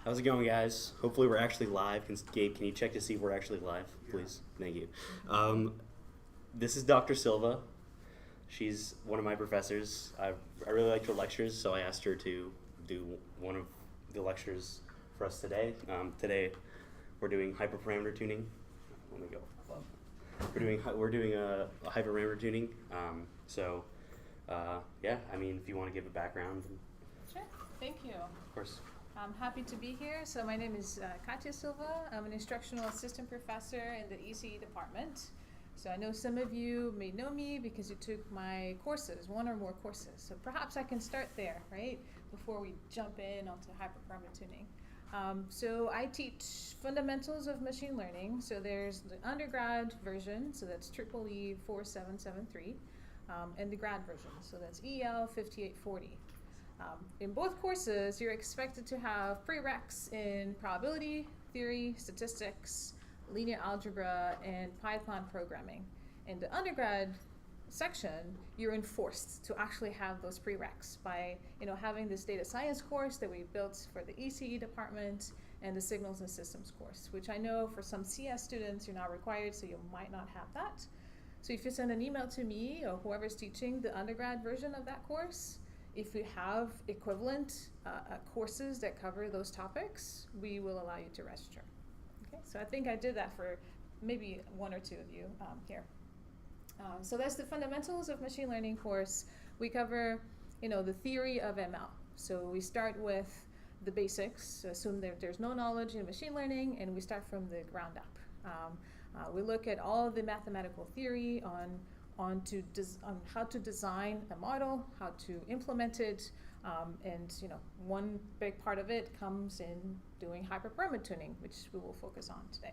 How's it going, guys? Hopefully we're actually live. Gabe, can you check to see if we're actually live, please? Thank you. This is Dr. Silva. She's one of my professors. I really liked her lectures, so I asked her to do one of the lectures for us today. Today we're doing hyperparameter tuning. Let me go above. We're doing a hyperparameter tuning. Yeah, I mean, if you want to give a background. Sure, thank you. Of course. I'm happy to be here. So my name is Katya Silva. I'm an instructional assistant professor in the ECE department. So I know some of you may know me because you took my courses, one or more courses. So perhaps I can start there, right, before we jump in onto hyperparameter tuning. So I teach fundamentals of machine learning. So there's the undergrad version, so that's EEE 4773, and the grad version, so that's EL 5840. In both courses, you're expected to have prereqs in probability, theory, statistics, linear algebra, and Python programming. In the undergrad section, you're enforced to actually have those prereqs by having this data science course that we built for the ECE department and the signals and systems course, which I know for some CS students you're not required, so you might not have that. So if you send an email to me or whoever's teaching the undergrad version of that course, if we have equivalent courses that cover those topics, we will allow you to register. Okay, so I think I did that for maybe one or two of you here. So that's the fundamentals of machine learning course. We cover, the theory of ML. So we start with the basics, so assume that there's no knowledge in machine learning, and we start from the ground up. We look at all of the mathematical theory on how to design a model, how to implement it, and one big part of it comes in doing hyperparameter tuning, which we will focus on today.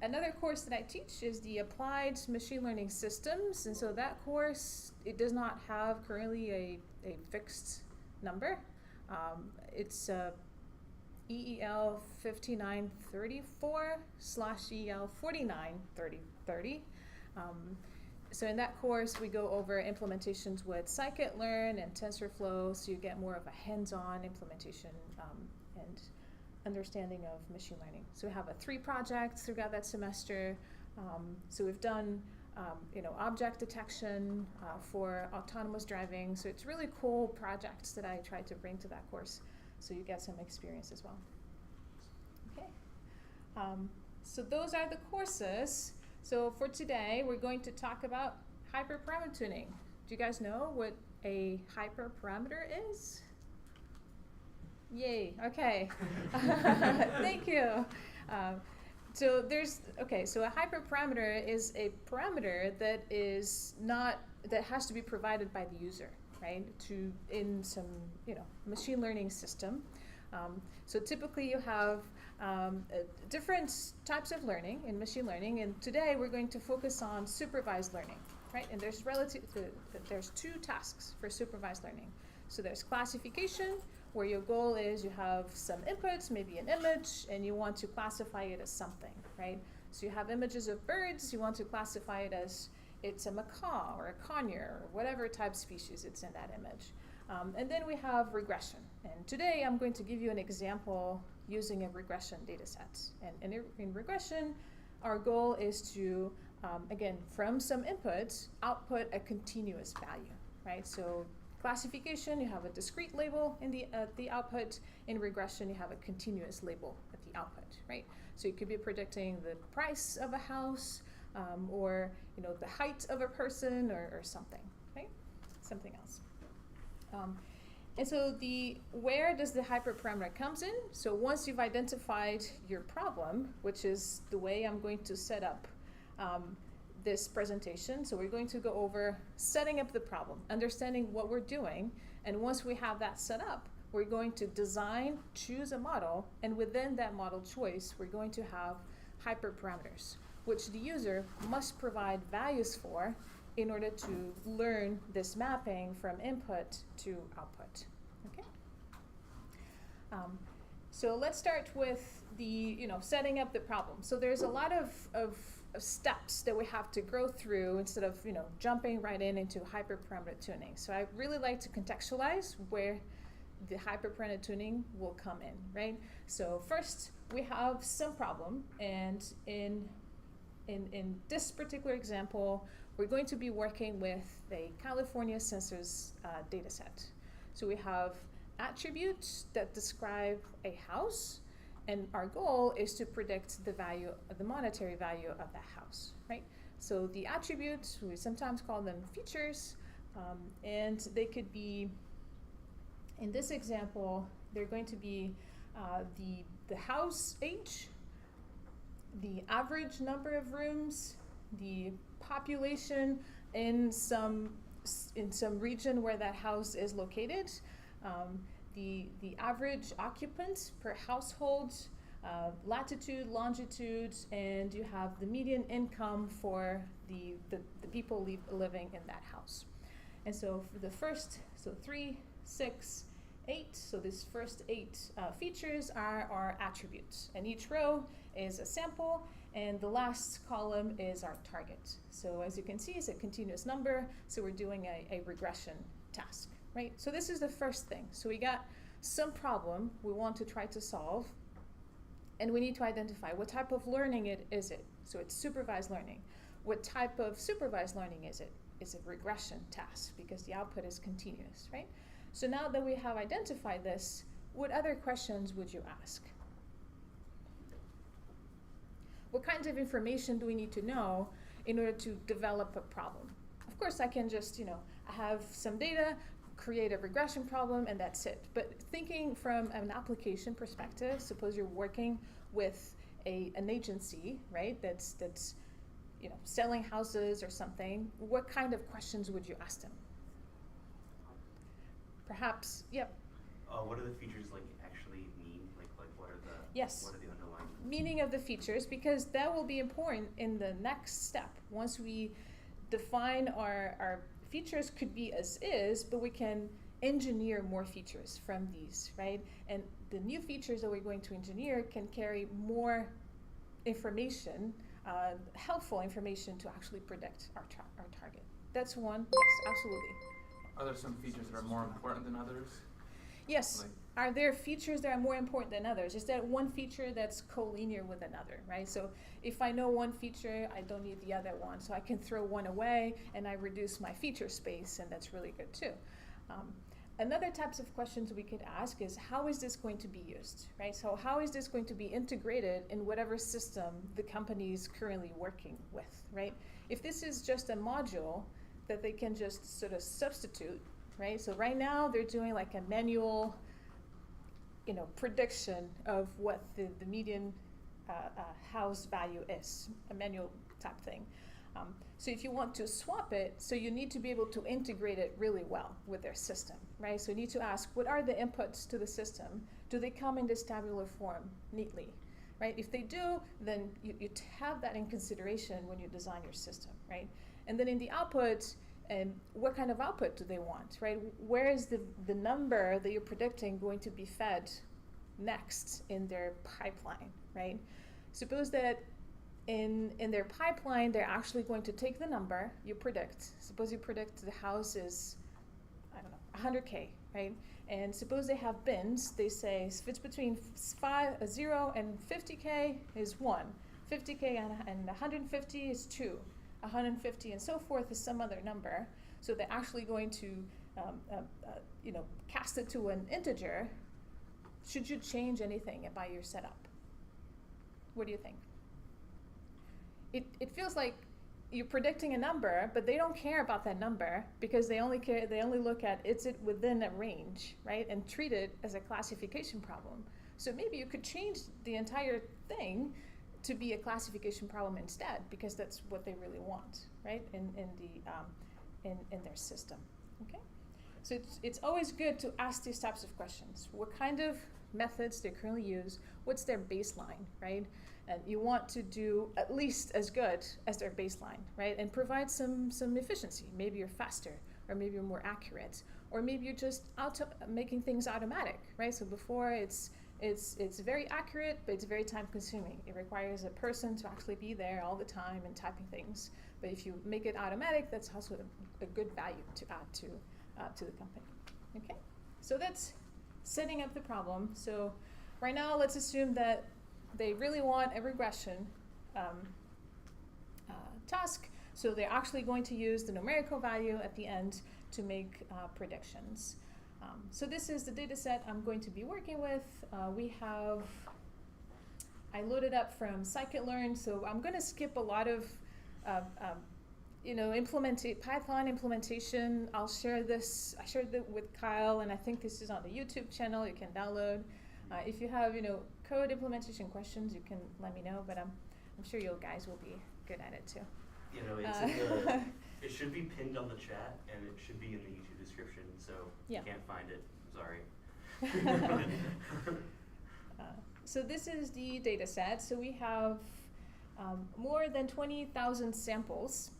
Another course that I teach is the Applied Machine Learning Systems, and so that course, it does not have currently a fixed number. It's EEL 5934/EL 4930. So in that course, we go over implementations with Scikitlearn and Tensorflow, so you get more of a hands-on implementation and understanding of machine learning. So we have 3 projects throughout that semester. So we've done, object detection for autonomous driving. So it's really cool projects that I try to bring to that course, so you get some experience as well. Okay. So those are the courses. So for today, we're going to talk about hyperparameter tuning. Do you guys know what a hyperparameter is? Yay, okay. Thank you. So a hyperparameter is a parameter that has to be provided by the user, right? In some, machine learning system. So typically you have different types of learning in machine learning, and today we're going to focus on supervised learning, right? And there's 2 tasks for supervised learning. So there's classification, where your goal is you have some inputs, maybe an image, and you want to classify it as something, right? So you have images of birds, you want to classify it as it's a macaw or a conure or whatever type species it's in that image. And then we have regression. And today I'm going to give you an example using a regression data set. And in regression, our goal is to, again, from some inputs, output a continuous value, right? So classification, you have a discrete label in the output. In regression, you have a continuous label at the output, right? So you could be predicting the price of a house, or the height of a person, or something, right? Something else. And so where does the hyperparameter comes in? So once you've identified your problem, which is the way I'm going to set up this presentation. So we're going to go over setting up the problem, understanding what we're doing, and once we have that set up, we're going to choose a model, and within that model choice, we're going to have hyperparameters, which the user must provide values for in order to learn this mapping from input to output. Okay. So let's start with the setting up the problem. So there's a lot of steps that we have to go through instead of jumping right into hyperparameter tuning. So I really like to contextualize where the hyperparameter tuning will come in, right? So first we have some problem, and in this particular example, we're going to be working with a California census data set. So we have attributes that describe a house, and our goal is to predict the value, the monetary value of that house, right? So the attributes, we sometimes call them features, and they could be, in this example, they're going to be the house age, the average number of rooms, the population in some region where that house is located, the average occupant per household, latitude, longitude, and you have the median income for the people living in that house. And so for the first, so 3, 6, 8, so these first 8 features are our attributes, and each row is a sample, and the last column is our target. So as you can see, it's a continuous number, so we're doing a regression task, right? So this is the first thing. So we got some problem we want to try to solve, and we need to identify what type of learning is it. So it's supervised learning. What type of supervised learning is it? It's a regression task because the output is continuous, right? So now that we have identified this, what other questions would you ask? What kinds of information do we need to know in order to develop a problem? Of course, I can just, I have some data, create a regression problem, and that's it. But thinking from an application perspective, suppose you're working with an agency, right, that's selling houses or something, what kind of questions would you ask them? Perhaps, yep. What do the features actually mean? What are the yes. What are the underlying meaning of the features? Because that will be important in the next step. Once we define our features, could be as is, but we can engineer more features from these, right? And the new features that we're going to engineer can carry more information, helpful information to actually predict our target. That's one. Yes, absolutely. Are there some features that are more important than others? Yes. Are there features that are more important than others? Is there one feature that's collinear with another, right? So if I know one feature, I don't need the other one. So I can throw one away and I reduce my feature space, and that's really good too. Another types of questions we could ask is, how is this going to be used, right? So how is this going to be integrated in whatever system the company is currently working with, right? If this is just a module that they can just sort of substitute, right? So right now they're doing like a manual, prediction of what the median house value is, a manual type thing. So if you want to swap it, so you need to be able to integrate it really well with their system, right? So you need to ask, what are the inputs to the system? Do they come in this tabular form neatly, right? If they do, then you have that in consideration when you design your system, right? And then in the output, what kind of output do they want, right? Where is the number that you're predicting going to be fed next in their pipeline, right? Suppose that in their pipeline, they're actually going to take the number you predict. Suppose you predict the house is, 100K, right? And suppose they have bins. They say if it's between 0 and 50K is 1, 50K and 150 is 2, 150 and so forth is some other number. So they're actually going to, cast it to an integer. Should you change anything about your setup? What do you think? It feels like you're predicting a number, but they don't care about that number because they only look at, is it within a range, right? And treat it as a classification problem. So maybe you could change the entire thing to be a classification problem instead, because that's what they really want, right? In their system. Okay? So it's always good to ask these types of questions. What kind of methods they currently use? What's their baseline, right? And you want to do at least as good as their baseline, right? And provide some efficiency. Maybe you're faster, or maybe you're more accurate, or maybe you're just making things automatic, right? So before it's very accurate, but it's very time consuming. It requires a person to actually be there all the time and typing things. But if you make it automatic, that's also a good value to add to the company. Okay, so that's setting up the problem. So right now, let's assume that they really want a regression task. So they're actually going to use the numerical value at the end to make predictions. So this is the data set I'm going to be working with. I loaded up from Scikitlearn, so I'm going to skip a lot of Python implementation. I'll share this. I shared it with Kyle, and I think this is on the YouTube channel. You can download. If you have code implementation questions, you can let me know. But I'm sure you guys will be good at it too. It's in the, it should be pinned on the chat, and it should be in the YouTube description. So if you can't find it, sorry. So this is the data set. So we have more than 20,000 samples.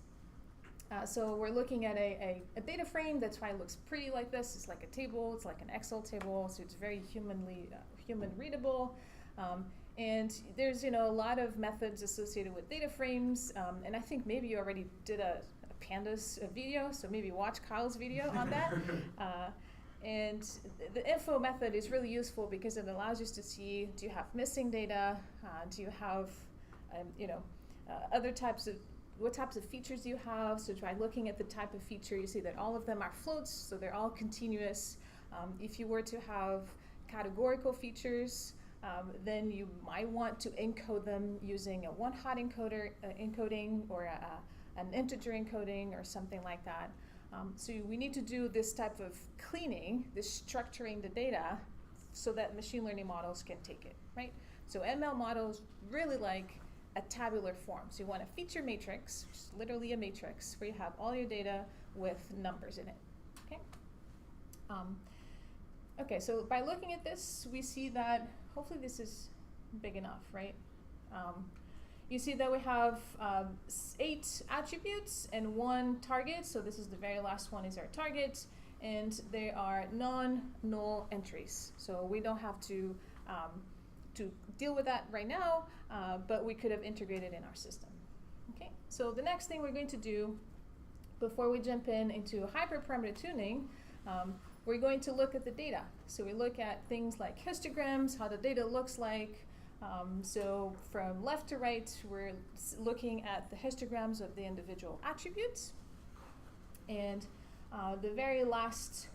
So we're looking at a data frame. That's why it looks pretty like this. It's like a table. It's like an Excel table. So it's very human readable. And there's a lot of methods associated with data frames. And I think maybe you already did a pandas video. So maybe watch Kyle's video on that. And the info method is really useful because it allows you to see, do you have missing data? Do you have, what types of features do you have? So try looking at the type of feature. You see that all of them are floats, so they're all continuous. If you were to have categorical features, then you might want to encode them using a one-hot encoding or an integer encoding or something like that. So we need to do this type of cleaning, this structuring the data so that machine learning models can take it, right? So ML models really like a tabular form. So you want a feature matrix, which is literally a matrix, where you have all your data with numbers in it, okay? Okay, so by looking at this, we see that, hopefully this is big enough, right? You see that we have 8 attributes and 1 target. So this is the very last one is our target. And they are non-null entries. So we don't have to deal with that right now, but we could have integrated in our system. Okay. So the next thing we're going to do before we jump into hyperparameter tuning, we're going to look at the data. So we look at things like histograms, how the data looks like. So from left to right, we're looking at the histograms of the individual attributes. And the very last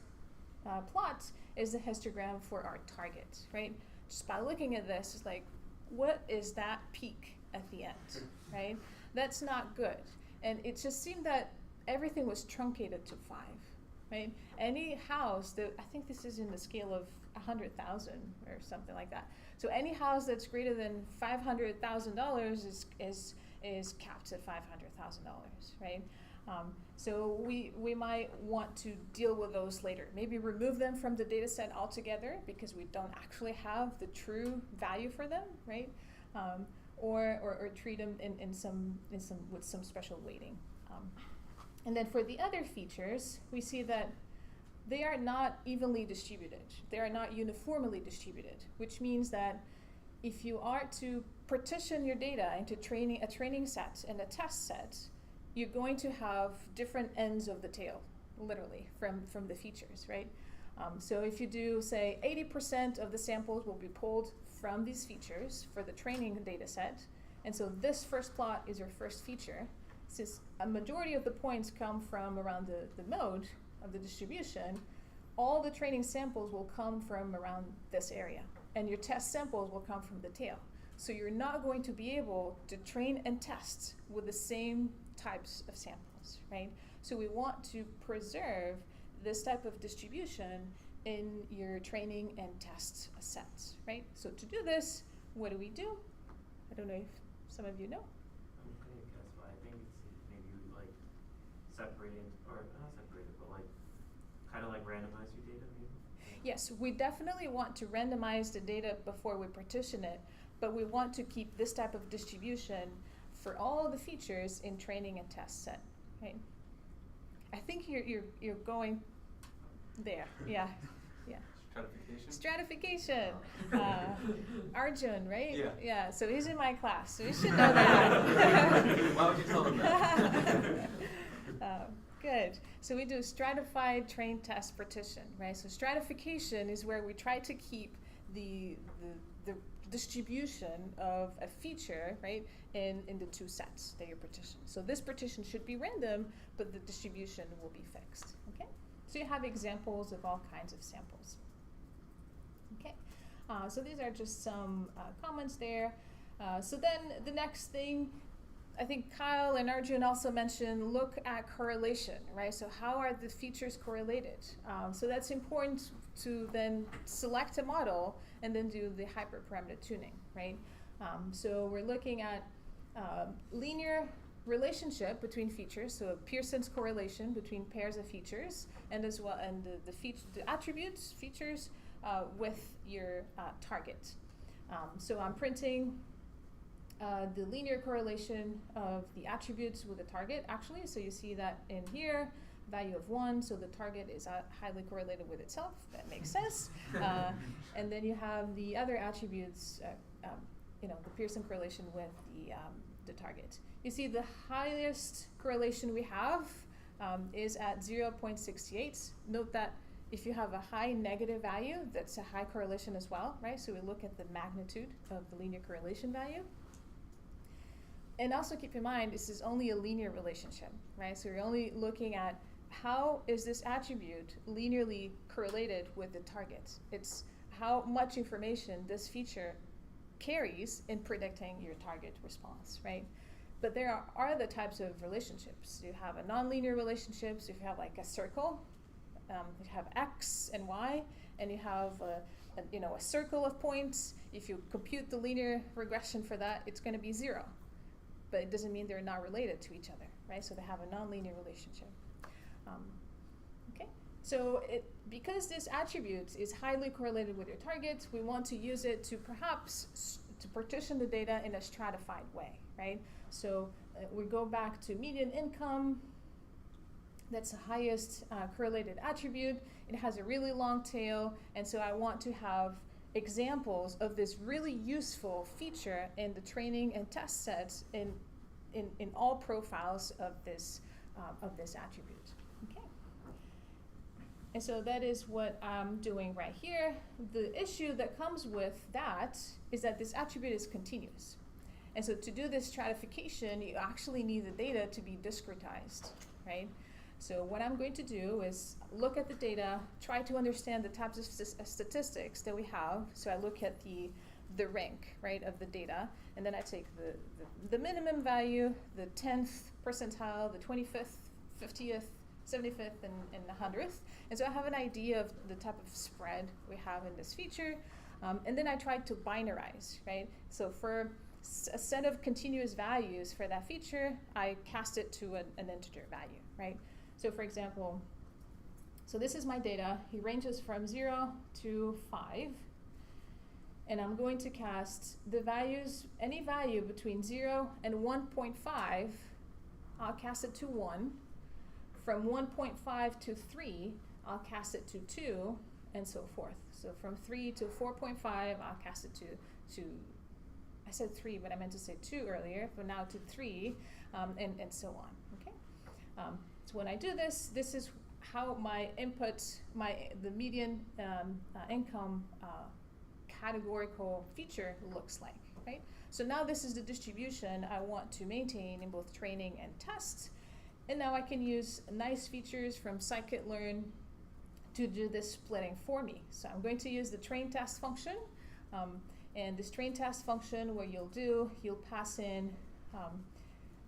plot is the histogram for our target, right? Just by looking at this, it's like, what is that peak at the end, right? That's not good. And it just seemed that everything was truncated to 5, right? Any house that, I think this is in the scale of 100,000 or something like that. So any house that's greater than $500,000 is capped at $500,000, right? So we might want to deal with those later. Maybe remove them from the data set altogether because we don't actually have the true value for them, right? Or treat them with some special weighting. And then for the other features, we see that they are not evenly distributed. They are not uniformly distributed, which means that if you are to partition your data into a training set and a test set, you're going to have different ends of the tail, literally, from the features, right? So if you do, say, 80% of the samples will be pulled from these features for the training data set, and so this first plot is your first feature. Since a majority of the points come from around the mode of the distribution, all the training samples will come from around this area, and your test samples will come from the tail. So you're not going to be able to train and test with the same types of samples, right? So we want to preserve this type of distribution in your training and test sets, right? So to do this, what do we do? I don't know if some of you know. Okay, guess what? I think it's maybe like separating, or not separated, but like kind of like randomize your data, maybe? Yes, we definitely want to randomize the data before we partition it, but we want to keep this type of distribution for all the features in training and test set, right? I think you're going there, yeah. Stratification. Arjun, right? Yeah. Yeah, so he's in my class, so you should know that. Why would you tell him that? Good. So we do stratified train test partition, right? So stratification is where we try to keep the distribution of a feature, right, in the two sets that you're partitioned. So this partition should be random, but the distribution will be fixed, okay? So you have examples of all kinds of samples. Okay, so these are just some comments there. So then the next thing, I think Kyle and Arjun also mentioned, look at correlation, right? So how are the features correlated? So that's important to then select a model and then do the hyperparameter tuning, right? So we're looking at linear relationship between features, so Pearson's correlation between pairs of features, and as well, and the attributes, features with your target. So I'm printing the linear correlation of the attributes with the target, actually. So you see that in here, value of 1, so the target is highly correlated with itself. That makes sense. And then you have the other attributes, the Pearson correlation with the target. You see the highest correlation we have is at 0.68. Note that if you have a high negative value, that's a high correlation as well, right? So we look at the magnitude of the linear correlation value. And also keep in mind, this is only a linear relationship, right? So you're only looking at how is this attribute linearly correlated with the target. It's how much information this feature carries in predicting your target response, right? But there are other types of relationships. You have a nonlinear relationships. If you have like a circle, you have X and Y, and you have a circle of points. If you compute the linear regression for that, it's going to be 0. But it doesn't mean they're not related to each other, right? So they have a nonlinear relationship. Okay, so because this attribute is highly correlated with your target, we want to use it to perhaps to partition the data in a stratified way, right? So we go back to median income. That's the highest correlated attribute. It has a really long tail, and so I want to have examples of this really useful feature in the training and test sets in all profiles of this attribute. Okay. And so that is what I'm doing right here. The issue that comes with that is that this attribute is continuous. And so to do this stratification, you actually need the data to be discretized, right? So what I'm going to do is look at the data, try to understand the types of statistics that we have. So I look at the rank, right, of the data, and then I take the minimum value, the 10th percentile, the 25th, 50th, 75th, and the 100th. And so I have an idea of the type of spread we have in this feature. And then I try to binarize, right? So for a set of continuous values for that feature, I cast it to an integer value, right? So for example, so this is my data. It ranges from 0 to 5. And I'm going to cast the values, any value between 0 and 1.5, I'll cast it to 1. From 1.5 to 3, I'll cast it to 2, and so forth. So from 3 to 4.5, I'll cast it to I said 3, but I meant to say 2 earlier, but now to 3, and so on, okay? So when I do this, this is how my input, the median income categorical feature looks like, right? So now this is the distribution I want to maintain in both training and tests. And now I can use nice features from Scikitlearn to do this splitting for me. So I'm going to use the train test function. And this train test function, what you'll pass in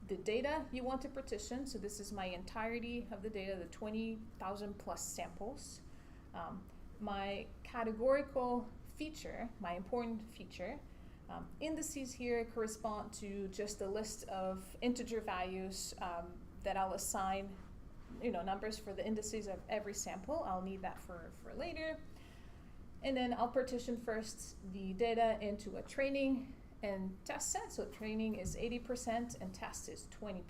the data you want to partition. So this is my entirety of the data, the 20,000 plus samples. My categorical feature, my important feature. Indices here correspond to just a list of integer values that I'll assign, numbers for the indices of every sample. I'll need that for later. And then I'll partition first the data into a training and test set. So training is 80% and test is 20%.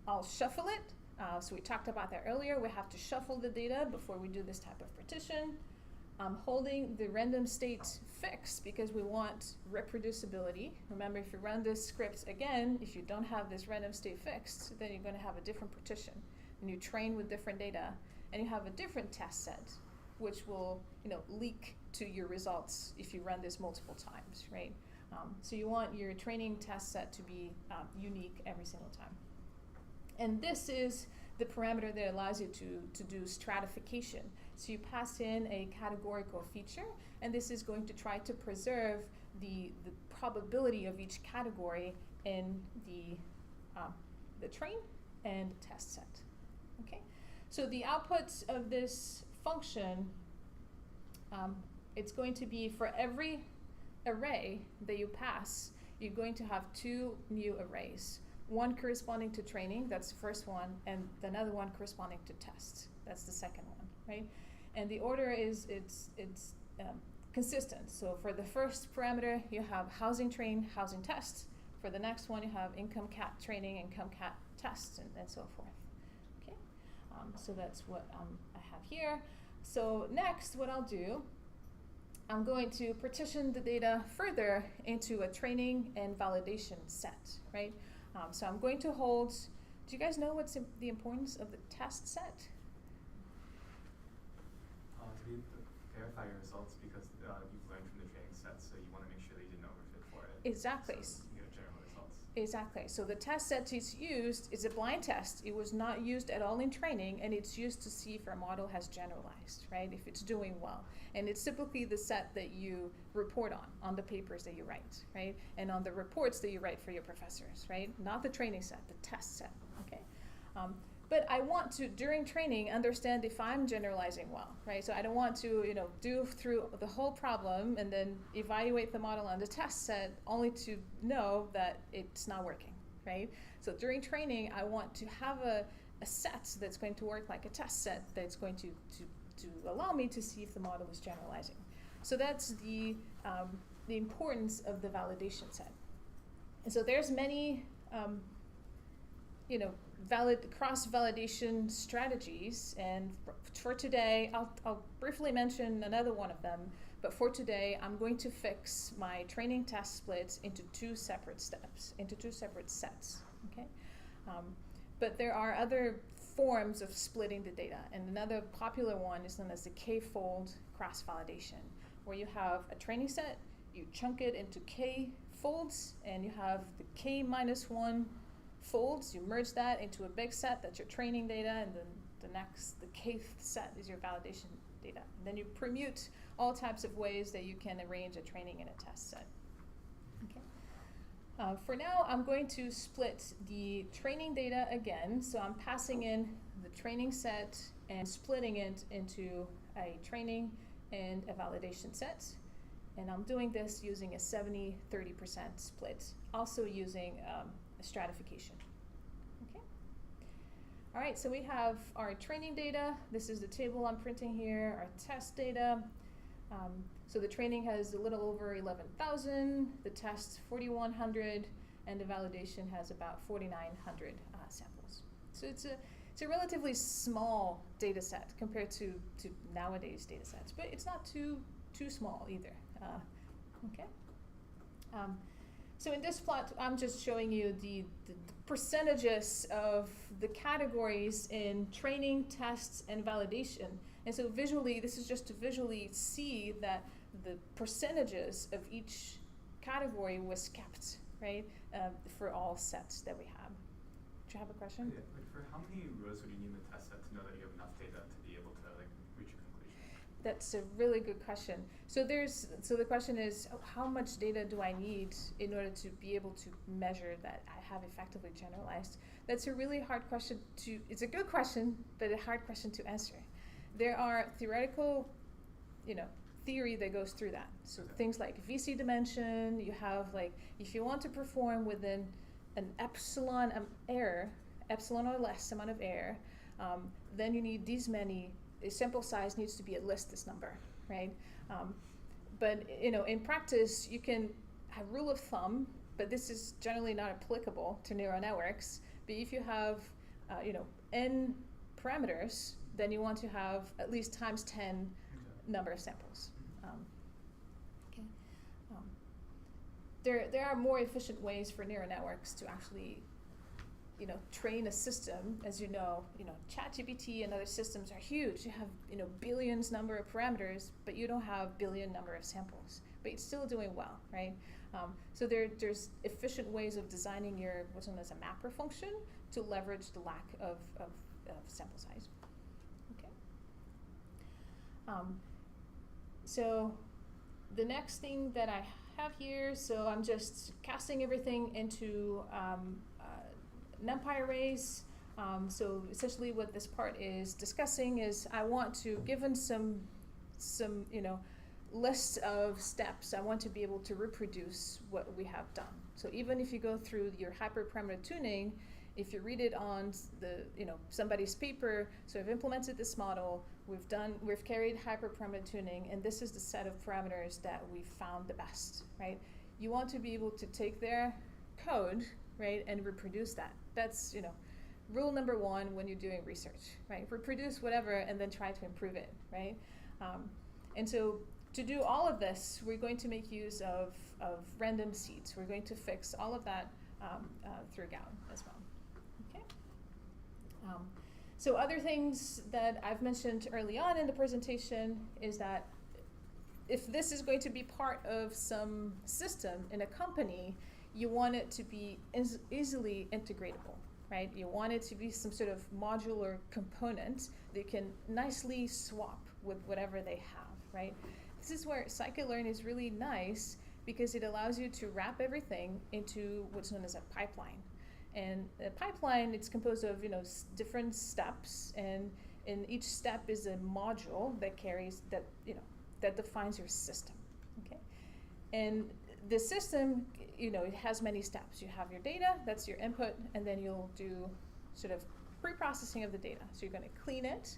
I'll shuffle it. So we talked about that earlier. We have to shuffle the data before we do this type of partition. I'm holding the random state fixed because we want reproducibility. Remember, if you run this script again, if you don't have this random state fixed, then you're going to have a different partition. And you train with different data, and you have a different test set, which will leak to your results if you run this multiple times, right? So you want your training test set to be unique every single time. And this is the parameter that allows you to do stratification. So you pass in a categorical feature, and this is going to try to preserve the probability of each category in the train and test set. Okay, so the outputs of this function, it's going to be for every array that you pass, you're going to have two new arrays. One corresponding to training, that's the first one, and another one corresponding to test, that's the second one, right? And the order is consistent. So for the first parameter, you have housing train, housing test. For the next one, you have income cat training, income cat test, and so forth. Okay, so that's what I have here. So next, what I'll do, I'm going to partition the data further into a training and validation set, right? So I'm going to hold, do you guys know what's the importance of the test set? To verify your results, because you've learned from the training set, so you want to make sure that you didn't overfit for it. Exactly. So you get general results. Exactly. So the test set is used is a blind test. It was not used at all in training, and it's used to see if our model has generalized, right? If it's doing well. And it's typically the set that you report on the papers that you write, right? And on the reports that you write for your professors, right? Not the training set, the test set, okay? But I want to, during training, understand if I'm generalizing well, right? So I don't want to, do through the whole problem and then evaluate the model on the test set only to know that it's not working, right? So during training, I want to have a set that's going to work like a test set that's going to allow me to see if the model is generalizing. So that's the importance of the validation set. And so there's many, cross-validation strategies, and for today, I'll briefly mention another one of them, but for today, I'm going to fix my training test splits into two separate steps, into two separate sets, okay? But there are other forms of splitting the data, and another popular one is known as the k-fold cross-validation, where you have a training set, you chunk it into k folds, and you have the k-1 folds, you merge that into a big set, that's your training data, and then the kth set is your validation data. And then you permute all types of ways that you can arrange a training and a test set. Okay. For now, I'm going to split the training data again. So I'm passing in the training set and splitting it into a training and a validation set. And I'm doing this using a 70-30% split, also using a stratification. Okay. All right, so we have our training data. This is the table I'm printing here, our test data. So the training has a little over 11,000, the test 4,100, and the validation has about 4,900 samples. So it's a relatively small data set compared to nowadays data sets, but it's not too small either. Okay. So in this plot, I'm just showing you the percentages of the categories in training, tests, and validation. And so visually, this is just to visually see that the percentages of each category was kept, right, for all sets that we have. Do you have a question? Yeah, like for how many rows would you need in the test set to know that you have enough data to be able to reach a conclusion? That's a really good question. So the question is, how much data do I need in order to be able to measure that I have effectively generalized? That's a really hard question it's a good question, but a hard question to answer. There are theoretical, theory that goes through that. So things like VC dimension, you have if you want to perform within an epsilon error, epsilon or less amount of error, then you need these many, sample size needs to be at least this number, right? But in practice, you can have rule of thumb, but this is generally not applicable to neural networks. But if you have, n parameters, then you want to have at least times 10 number of samples. Okay. There are more efficient ways for neural networks to actually, train a system. As you know, ChatGPT and other systems are huge. You have, billions number of parameters, but you don't have billion number of samples. But it's still doing well, right? So there's efficient ways of designing your what's known as a mapper function to leverage the lack of sample size. Okay. So the next thing that I have here, so I'm just casting everything into NumPy arrays. So essentially what this part is discussing is I want to, given some list of steps, I want to be able to reproduce what we have done. So even if you go through your hyperparameter tuning, if you read it on the somebody's paper, so I've implemented this model, we've carried hyperparameter tuning, and this is the set of parameters that we found the best, right? You want to be able to take their code, right, and reproduce that. That's rule number one when you're doing research, right? Reproduce whatever and then try to improve it, right? And so to do all of this, we're going to make use of random seeds. We're going to fix all of that through Gowan as well. Okay. So other things that I've mentioned early on in the presentation is that if this is going to be part of some system in a company, you want it to be easily integratable, right? You want it to be some sort of modular component that you can nicely swap with whatever they have, right? This is where Scikitlearn is really nice because it allows you to wrap everything into what's known as a pipeline. And a pipeline, it's composed of different steps, and in each step is a module that carries that defines your system. Okay, and the system, it has many steps. You have your data, that's your input, and then you'll do sort of pre-processing of the data. So you're going to clean it,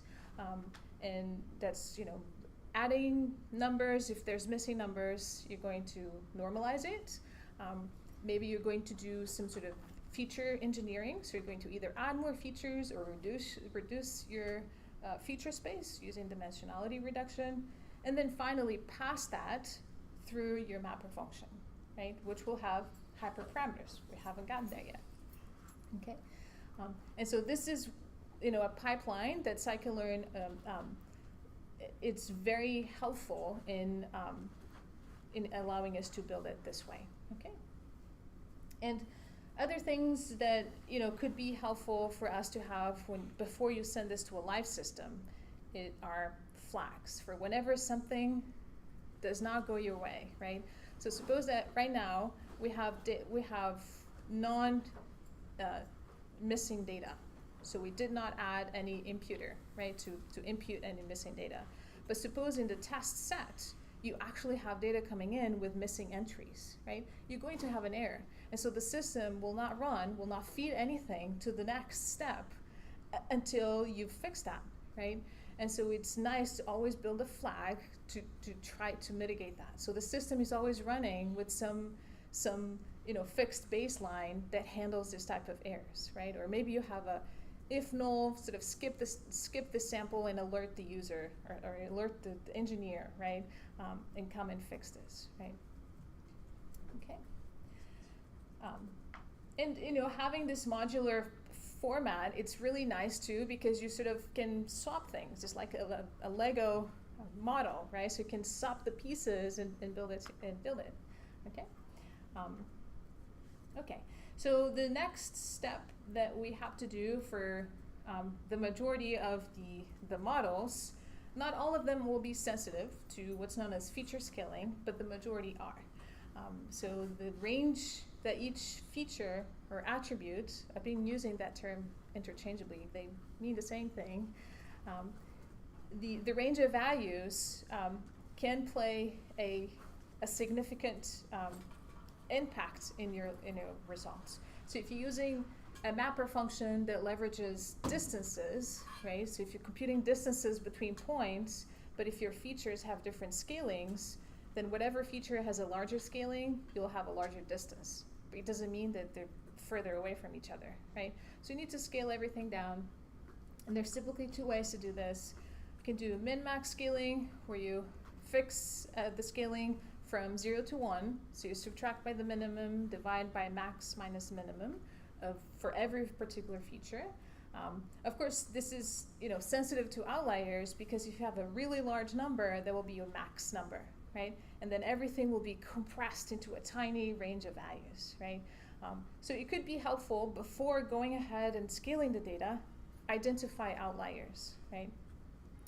and that's adding numbers. If there's missing numbers, you're going to normalize it. Maybe you're going to do some sort of feature engineering. So you're going to either add more features or reduce your feature space using dimensionality reduction. And then finally pass that through your mapper function, right? Which will have hyperparameters. We haven't gotten there yet. Okay. And so this is, a pipeline that Scikitlearn it's very helpful in allowing us to build it this way, okay? And other things that could be helpful for us to have before you send this to a live system are flags for whenever something does not go your way, right? So suppose that right now we have missing data. So we did not add any imputer, right, to impute any missing data. But suppose in the test set, you actually have data coming in with missing entries, right? You're going to have an error. And so the system will not feed anything to the next step until you fix that, right? And so it's nice to always build a flag to try to mitigate that. So the system is always running with some fixed baseline that handles this type of errors, right? Or maybe you have a if null, sort of skip the sample and alert the user or alert the engineer, right? And come and fix this, right? Okay. And having this modular format, it's really nice too because you sort of can swap things, just like a Lego model, right? So you can swap the pieces and build it. Okay. Okay. So the next step that we have to do for the majority of the models, not all of them will be sensitive to what's known as feature scaling, but the majority are. So the range that each feature or attribute, I've been using that term interchangeably, they mean the same thing. The range of values can play a significant impact in your results. So if you're using a mapper function that leverages distances, right? So if you're computing distances between points, but if your features have different scalings, then whatever feature has a larger scaling, you'll have a larger distance. But it doesn't mean that they're further away from each other, right? So you need to scale everything down. And there's typically two ways to do this. You can do min-max scaling, where you fix the scaling from 0 to 1. So you subtract by the minimum, divide by max minus minimum for every particular feature. Of course, this is sensitive to outliers, because if you have a really large number, there will be your max number, right? And then everything will be compressed into a tiny range of values, right? So it could be helpful, before going ahead and scaling the data, identify outliers, right?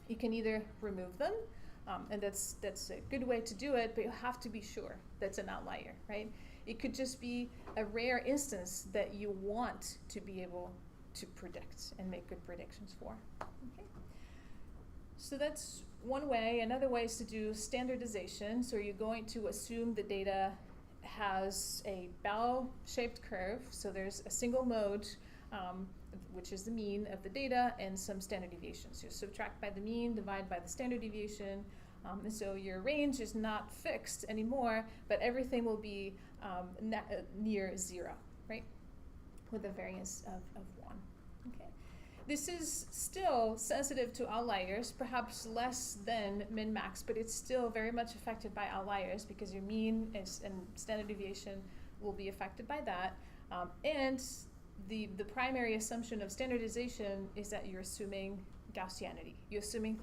You can either remove them, and that's a good way to do it, but you have to be sure that's an outlier, right? It could just be a rare instance that you want to be able to predict and make good predictions for. Okay. So that's one way. Another way is to do standardization. So you're going to assume the data has a bell-shaped curve. So there's a single mode, which is the mean of the data, and some standard deviation. So you subtract by the mean, divide by the standard deviation. And so your range is not fixed anymore, but everything will be near 0, right? With a variance of 1. Okay. This is still sensitive to outliers, perhaps less than min-max, but it's still very much affected by outliers, because your mean and standard deviation will be affected by that. And the primary assumption of standardization is that you're assuming gaussianity. You're assuming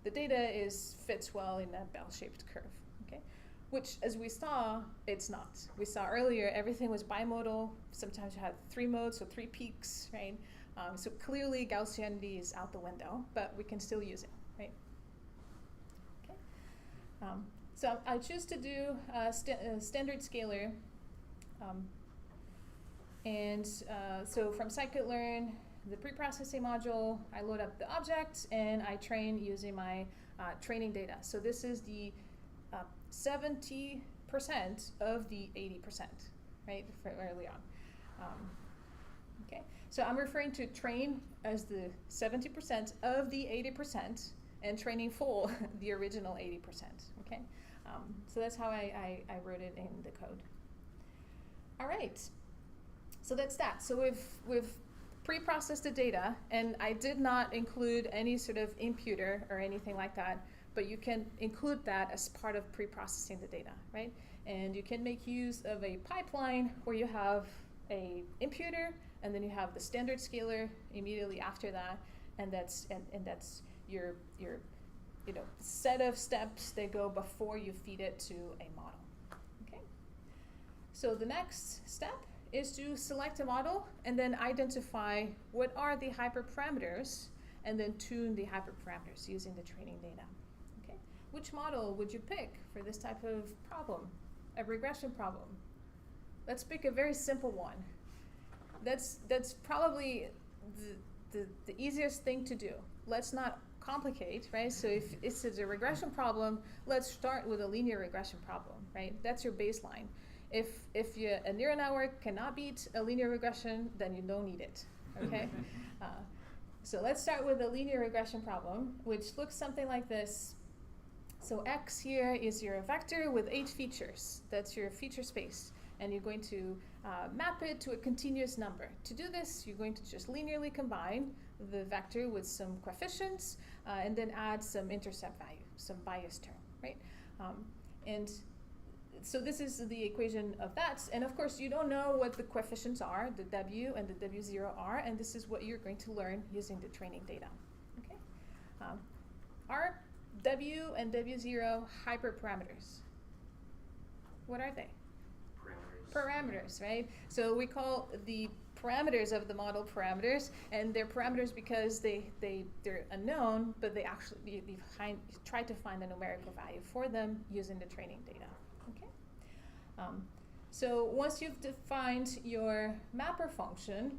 the data fits well in a bell-shaped curve, okay? Which, as we saw, it's not. We saw earlier, everything was bimodal. Sometimes you had 3 modes, so 3 peaks, right? So clearly Gaussianity is out the window, but we can still use it, right? Okay. So I choose to do standard scalar. So from Scikitlearn, the preprocessing module, I load up the object and I train using my training data. So this is the 70% of the 80%, right, for early on. Okay, so I'm referring to train as the 70% of the 80% and training full the original 80%, okay? So that's how I wrote it in the code. All right, so that's that. So we've pre-processed the data, and I did not include any sort of imputer or anything like that, but you can include that as part of pre-processing the data, right? And you can make use of a pipeline where you have a imputer, and then you have the standard scalar immediately after that, and that's your set of steps that go before you feed it to a model. Okay. So the next step is to select a model and then identify what are the hyperparameters, and then tune the hyperparameters using the training data. Okay. Which model would you pick for this type of problem, a regression problem? Let's pick a very simple one. That's probably the easiest thing to do. Let's not complicate, right? So if it's a regression problem, let's start with a linear regression problem, right? That's your baseline. If a neural network cannot beat a linear regression, then you don't need it, okay? So let's start with a linear regression problem, which looks something like this. So X here is your vector with 8 features. That's your feature space. And you're going to map it to a continuous number. To do this, you're going to just linearly combine the vector with some coefficients, and then add some intercept value, some bias term, right? And so this is the equation of that. And of course, you don't know what the coefficients are, the W and the W0 are, and this is what you're going to learn using the training data. Okay? Are W and W0 hyperparameters? What are they? Parameters, right? So we call the parameters of the model parameters, and they're parameters because they're unknown, but they actually you try to find a numerical value for them using the training data. Okay. So once you've defined your mapper function,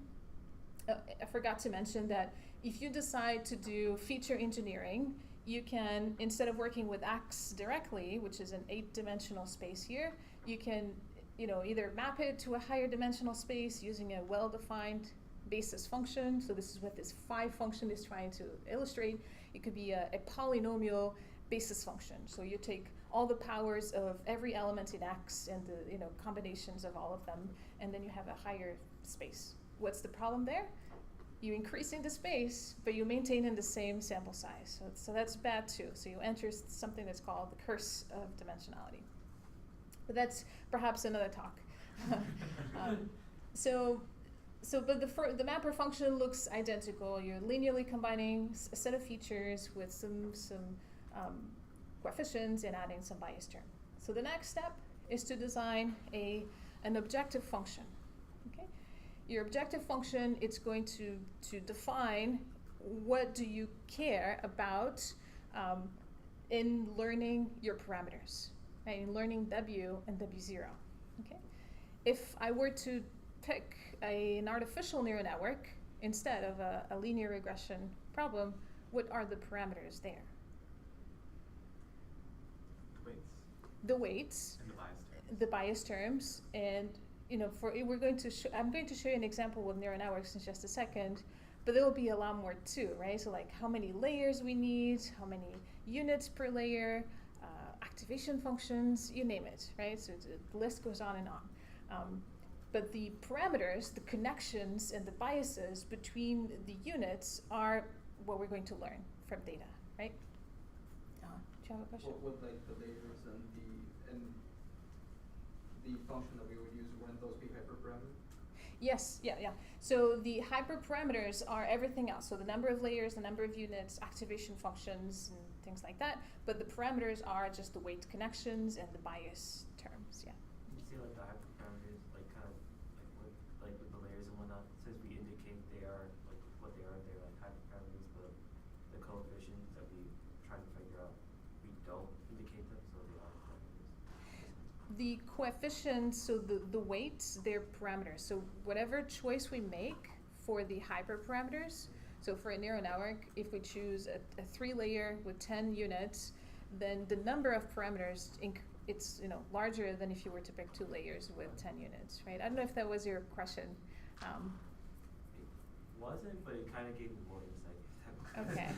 I forgot to mention that if you decide to do feature engineering, you can, instead of working with X directly, which is an 8-dimensional space here, you can either map it to a higher dimensional space using a well-defined basis function. So this is what this phi function is trying to illustrate. It could be a polynomial basis function. So you take all the powers of every element in X and the combinations of all of them, and then you have a higher space. What's the problem there? you're increasing the space, but you're maintaining the same sample size. So that's bad too. So you enter something that's called the curse of dimensionality. But that's perhaps another talk. But the mapper function looks identical. You're linearly combining a set of features with some coefficients and adding some bias term. So the next step is to design an objective function. Okay? Your objective function, it's going to define what do you care about in learning your parameters, right? In learning W and W0. Okay? If I were to pick an artificial neural network instead of a linear regression problem, what are the parameters there? The weights. The weights, And the bias terms. the bias terms, and I'm going to show you an example with neural networks in just a second, but there will be a lot more too, right? So like how many layers we need, how many units per layer, activation functions, you name it, right? So the list goes on and on. But the parameters, the connections, and the biases between the units are what we're going to learn from data, right? Do you have a question? What would like the layers and the function that we would use, wouldn't those be hyperparameters? Yes, yeah. So the hyperparameters are everything else. So the number of layers, the number of units, activation functions, and things like that. But the parameters are just the weight connections and the bias terms, yeah. You see like the hyperparameters, like kind of like with the layers and whatnot, since we indicate they are like what they are, they're like hyperparameters, but the coefficients that we try to figure out, we don't indicate them, so they are parameters. The coefficients, so the weights, they're parameters. So whatever choice we make for the hyperparameters, so for a neural network, if we choose a 3-layer with 10 units, then the number of parameters, it's larger than if you were to pick 2 layers with 10 units, right? I don't know if that was your question. It wasn't, but it kind of gave me more insight. Okay.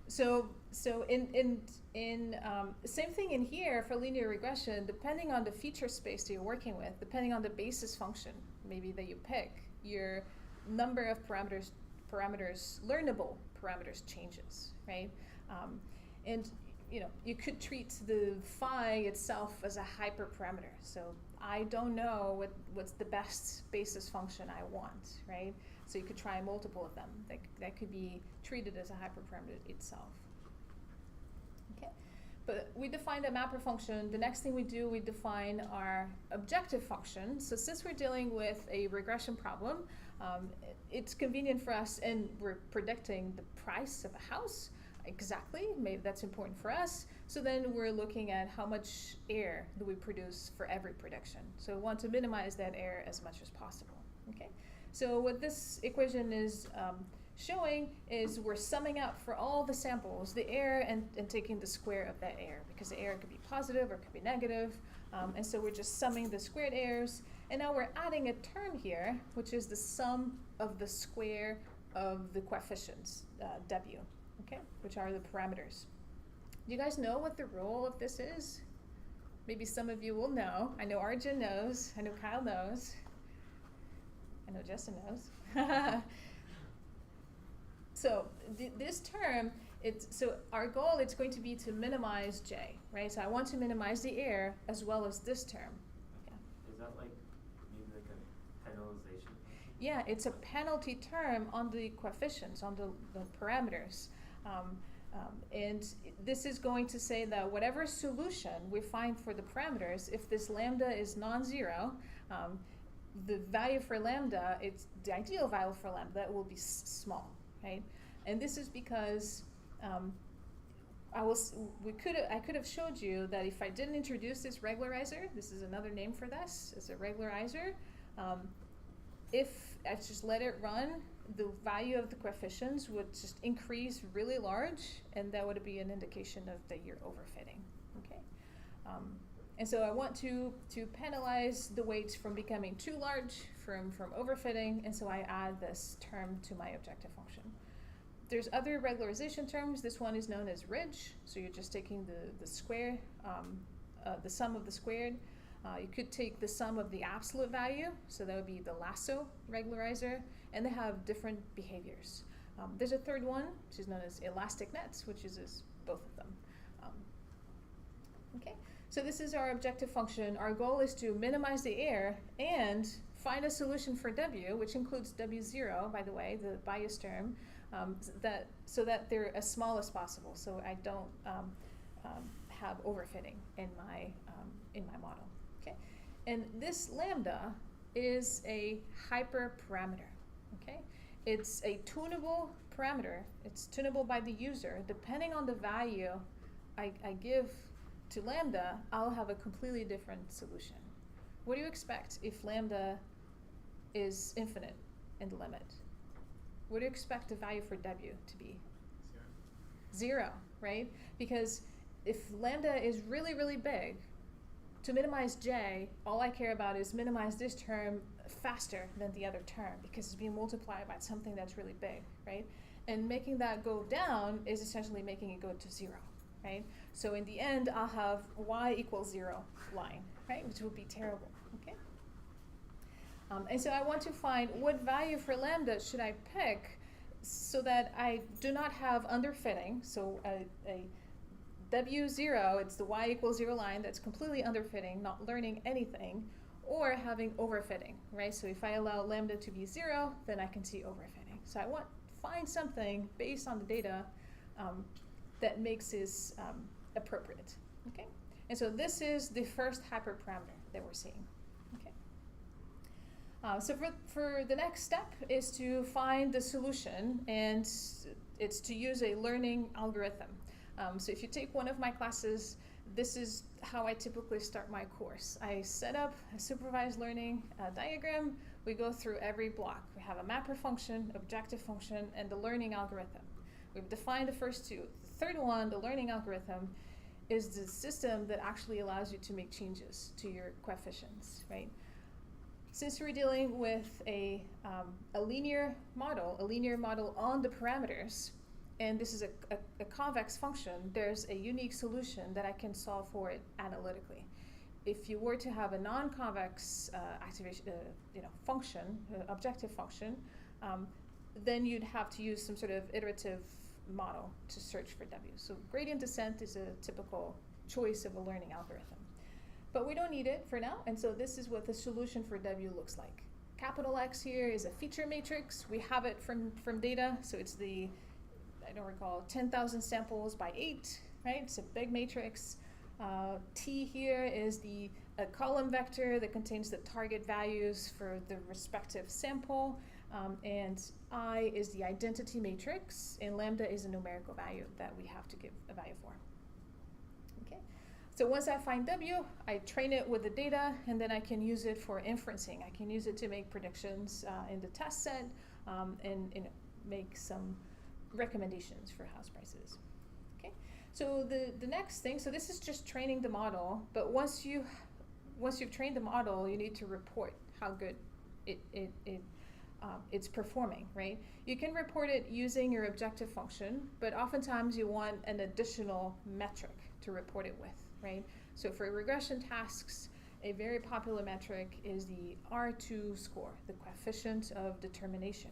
So in same thing in here for linear regression, depending on the feature space that you're working with, depending on the basis function maybe that you pick, your number of parameters, learnable parameters changes, right? And you could treat the phi itself as a hyperparameter. So I don't know what's the best basis function I want, right? So you could try multiple of them. That could be treated as a hyperparameter itself. Okay, but we defined a mapper function. The next thing we do, we define our objective function. So since we're dealing with a regression problem, it's convenient for us, and we're predicting the price of a house exactly. Maybe that's important for us. So then we're looking at how much error do we produce for every prediction. So we want to minimize that error as much as possible. Okay. So what this equation is showing is we're summing up for all the samples the error and taking the square of that error, because the error could be positive or could be negative. And so we're just summing the squared errors. And now we're adding a term here, which is the sum of the square of the coefficients, W, okay, which are the parameters. Do you guys know what the role of this is? Maybe some of you will know. I know Arjun knows. I know Kyle knows. I know Justin knows. So this term, so our goal, it's going to be to minimize J, right? So I want to minimize the error as well as this term. Yeah. Is that like maybe like a penalization? Yeah, it's a penalty term on the coefficients, on the parameters. And this is going to say that whatever solution we find for the parameters, if this lambda is non-zero, the value for lambda, it's the ideal value for lambda will be small, right? And this is because I could have showed you that if I didn't introduce this regularizer, this is another name for this, it's a regularizer. If I just let it run, the value of the coefficients would just increase really large, and that would be an indication of that you're overfitting. Okay. And so I want to penalize the weights from becoming too large, from overfitting, and so I add this term to my objective function. There's other regularization terms. This one is known as ridge, so you're just taking the square, the sum of the squared. You could take the sum of the absolute value, so that would be the lasso regularizer, and they have different behaviors. There's a third one, which is known as elastic nets, which uses both of them. Okay, so this is our objective function. Our goal is to minimize the error and find a solution for W, which includes W0, by the way, the bias term, so that they're as small as possible, so I don't have overfitting in my model. Okay, and this lambda is a hyperparameter. Okay, it's a tunable parameter. It's tunable by the user. Depending on the value I give to lambda, I'll have a completely different solution. What do you expect if lambda is infinite in the limit? What do you expect the value for W to be? 0, right? Because if lambda is really, really big, to minimize J, all I care about is minimize this term faster than the other term because it's being multiplied by something that's really big, right? And making that go down is essentially making it go to 0, right? So in the end, I'll have y equals 0 line, right? Which would be terrible, okay? And so I want to find what value for lambda should I pick so that I do not have underfitting. So a W0, it's the y equals 0 line that's completely underfitting, not learning anything, or having overfitting, right? So if I allow lambda to be 0, then I can see overfitting. So I want to find something based on the data that makes this appropriate, okay? And so this is the first hyperparameter that we're seeing, okay? So for the next step is to find the solution, and it's to use a learning algorithm. So if you take one of my classes, this is how I typically start my course. I set up a supervised learning diagram. We go through every block. We have a mapper function, objective function, and the learning algorithm. We've defined the first two. The third one, the learning algorithm, is the system that actually allows you to make changes to your coefficients, right? Since we're dealing with a linear model on the parameters, and this is a convex function, there's a unique solution that I can solve for it analytically. If you were to have a non-convex activation, function, objective function, then you'd have to use some sort of iterative model to search for W. So gradient descent is a typical choice of a learning algorithm. But we don't need it for now, and so this is what the solution for W looks like. Capital X here is a feature matrix. We have it from data, so it's the, I don't recall, 10,000 samples by 8, right? It's a big matrix. T here is a column vector that contains the target values for the respective sample, and I is the identity matrix, and lambda is a numerical value that we have to give a value for. Okay, so once I find W, I train it with the data, and then I can use it for inferencing. I can use it to make predictions in the test set, and make some recommendations for house prices. Okay, so the next thing, so this is just training the model, but once you've trained the model, you need to report how good it's performing, right? You can report it using your objective function, but oftentimes you want an additional metric to report it with, right? So for regression tasks, a very popular metric is the R2 score, the coefficient of determination.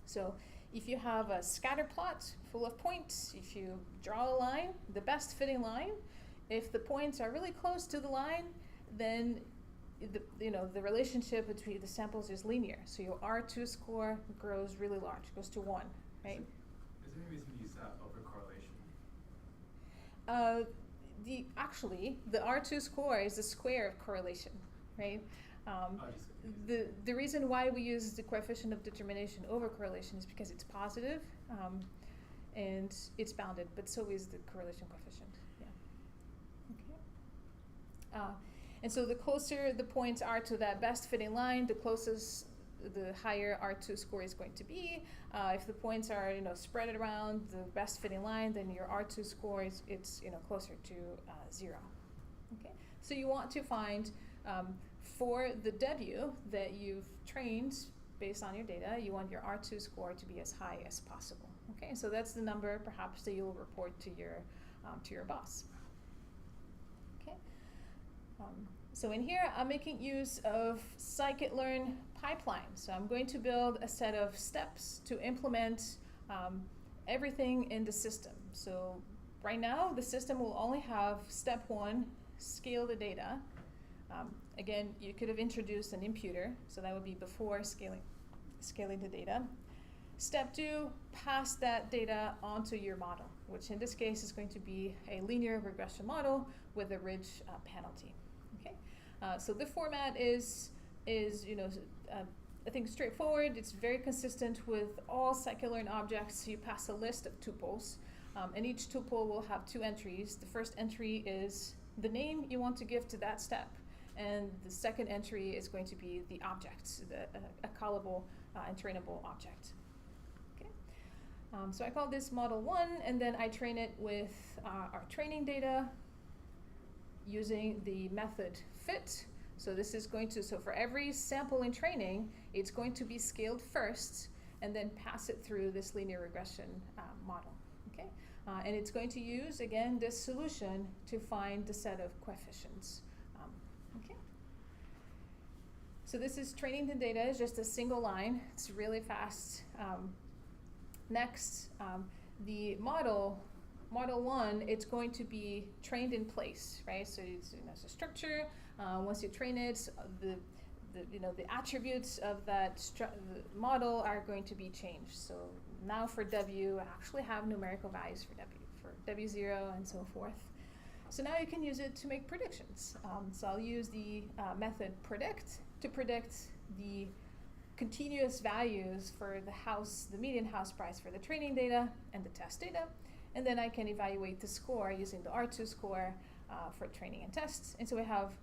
So if you have a scatter plot full of points, if you draw a line, the best fitting line, if the points are really close to the line, then the relationship between the samples is linear. So your R2 score grows really large, goes to 1, right? Is there any reason to use overcorrelation? Actually, the R2 score is the square of correlation, right? The reason why we use the coefficient of determination over correlation is because it's positive, and it's bounded, but so is the correlation coefficient. Yeah. Okay. And so the closer the points are to that best fitting line, the higher R2 score is going to be. If the points are spread around the best fitting line, then your R2 score is closer to 0. Okay. So you want to find for the W that you've trained based on your data, you want your R2 score to be as high as possible. Okay, so that's the number perhaps that you'll report to your boss. Okay, So in here, I'm making use of Scikitlearn pipeline. So I'm going to build a set of steps to implement everything in the system. So right now, the system will only have step 1, scale the data. Again, you could have introduced an imputer, so that would be before scaling the data. Step 2, pass that data onto your model, which in this case is going to be a linear regression model with a ridge penalty. Okay, so the format is I think straightforward. It's very consistent with all scikit-learn objects. You pass a list of tuples, and each tuple will have 2 entries. The first entry is the name you want to give to that step, and the second entry is going to be the object, a callable and trainable object. Okay, so I call this model 1, and then I train it with our training data using the method fit. So this is going to, so for every sample in training, it's going to be scaled first and then pass it through this linear regression model, okay? And it's going to use, again, this solution to find the set of coefficients, okay? So this is training the data, it's just a single line. It's really fast. Next, the model 1, it's going to be trained in place, right? So it's a structure. Once you train it, the attributes of that the model are going to be changed. So now for W, I actually have numerical values for W0 and so forth. So now you can use it to make predictions. So I'll use the method predict to predict the continuous values for the median house price for the training data and the test data. And then I can evaluate the score using the R2 score for training and tests. And so we have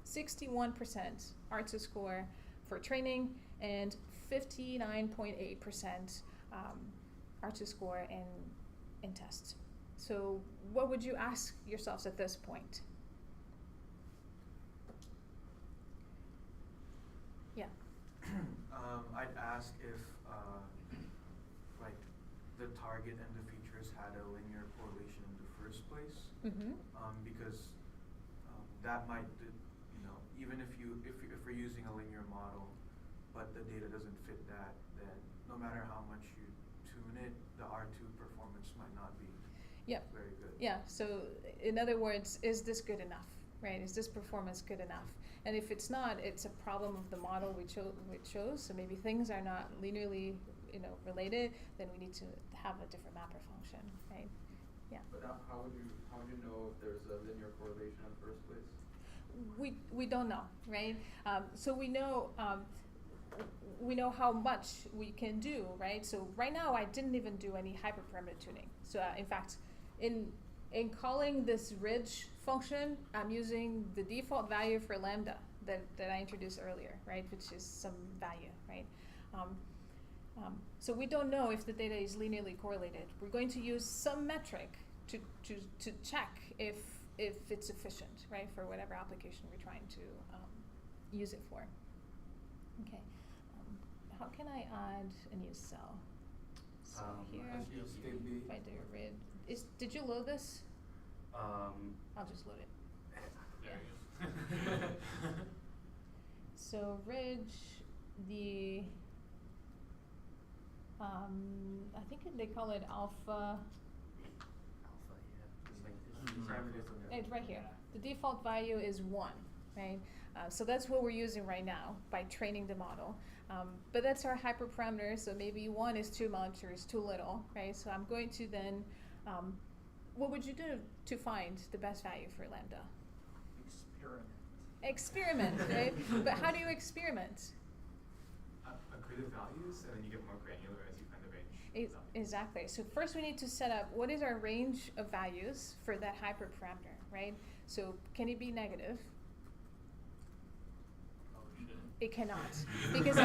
61% R2 score for training and 59.8% R2 score in tests. So what would you ask yourselves at this point? Yeah. I'd ask if like the target and the features had a linear correlation in the first place, because that might, even if we're using a linear model, but the data doesn't fit that, then no matter how much you tune it, the R2 performance might not be very good. Yeah. So in other words, is this good enough, right? Is this performance good enough? And if it's not, it's a problem of the model we chose. So maybe things are not linearly, related. Then we need to have a different mapper function, right? Yeah. But how would you know if there's a linear correlation in the first place? We don't know, right? So we know how much we can do, right? So right now I didn't even do any hyperparameter tuning. So in fact, in calling this ridge function, I'm using the default value for lambda that I introduced earlier, right? Which is some value, right? So we don't know if the data is linearly correlated. We're going to use some metric to check if it's sufficient, right, for whatever application we're trying to use it for. Okay. How can I add a new cell? So here, if I do a rid, did you load this? I'll just load it. There Yeah. it is. So ridge, I think they call it alpha. It's right here. The default value is 1, right? So that's what we're using right now by training the model. But that's our hyperparameter, so maybe 1 is too much or is too little, right? So I'm going to then, what would you do to find the best value for lambda? Experiment, right? But how do you experiment? Accretive values, and then you get more granular as you find the range. Exactly. So first we need to set up what is our range of values for that hyperparameter, right? So can it be negative? It cannot, because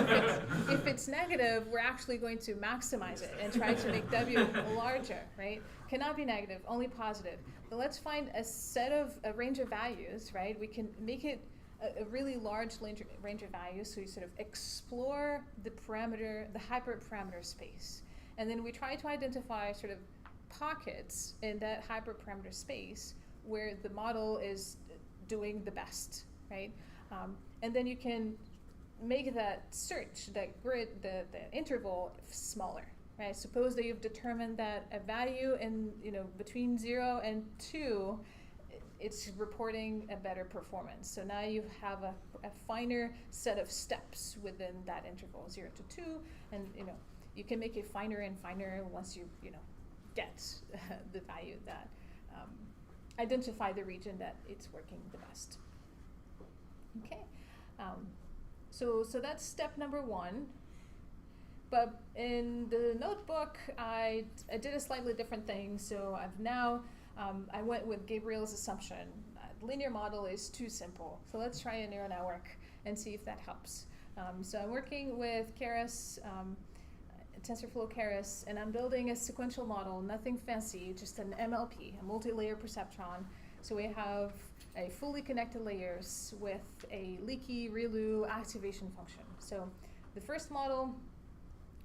if it's negative, we're actually going to maximize it and try to make W larger, right? Cannot be negative, only positive. But let's find a range of values, right? We can make it a really large range of values, so we sort of explore the hyperparameter space. And then we try to identify sort of pockets in that hyperparameter space where the model is doing the best, right? And then you can make that search, that grid, the interval smaller, right? Suppose that you've determined that a value in, between 0 and 2, it's reporting a better performance. So now you have a finer set of steps within that interval, 0 to 2, and you can make it finer and finer once you get the value that identify the region that it's working the best. Okay, so that's step number 1. But in the notebook, I did a slightly different thing. So I've now I went with Gabriel's assumption. The linear model is too simple. So let's try a neural network and see if that helps. So I'm working with Keras, Tensorflow Keras, and I'm building a sequential model, nothing fancy, just an MLP, a multi-layer perceptron. So we have a fully connected layers with a leaky ReLU activation function. So the first model,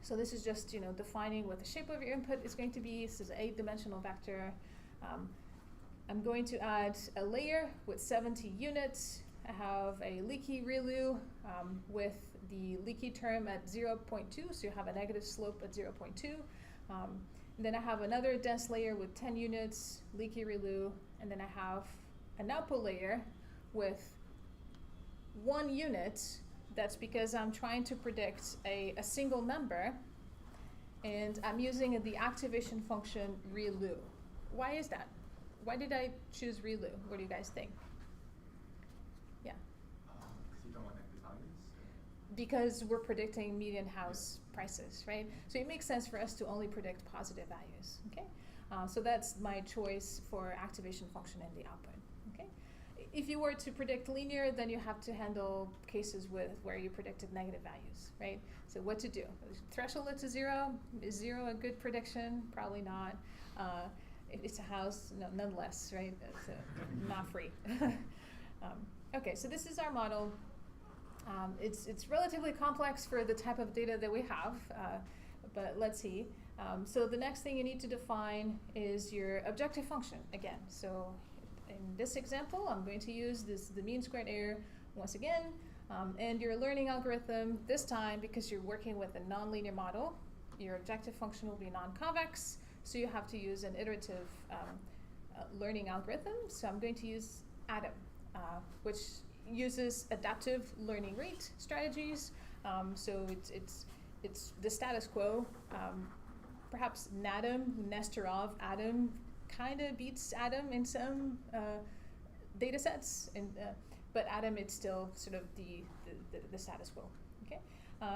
so this is just defining what the shape of your input is going to be. This is an 8-dimensional vector. I'm going to add a layer with 70 units. I have a leaky ReLU with the leaky term at 0.2, so you have a negative slope at 0.2. Then I have another dense layer with 10 units, leaky ReLU, and then I have an output layer with 1 unit. That's because I'm trying to predict a single number, and I'm using the activation function ReLU. Why is that? Why did I choose ReLU? What do you guys think? Yeah. Because you don't want negative values? Because we're predicting median house prices, right? So it makes sense for us to only predict positive values, okay? So that's my choice for activation function in the output, okay? If you were to predict linear, then you have to handle cases where you predicted negative values, right? So what to do? Threshold it to 0. Is 0 a good prediction? Probably not. If it's a house, no, nonetheless, right? It's not free. Okay, so this is our model. It's relatively complex for the type of data that we have, but let's see. So the next thing you need to define is your objective function again. So in this example, I'm going to use the mean squared error once again, and your learning algorithm this time, because you're working with a nonlinear model, your objective function will be non-convex, so you have to use an iterative learning algorithm. So I'm going to use ADAM, which uses adaptive learning rate strategies. So it's the status quo. Perhaps NADAM, Nesterov, ADAM kind of beats ADAM in some data sets, but ADAM it's still sort of the status quo. Okay,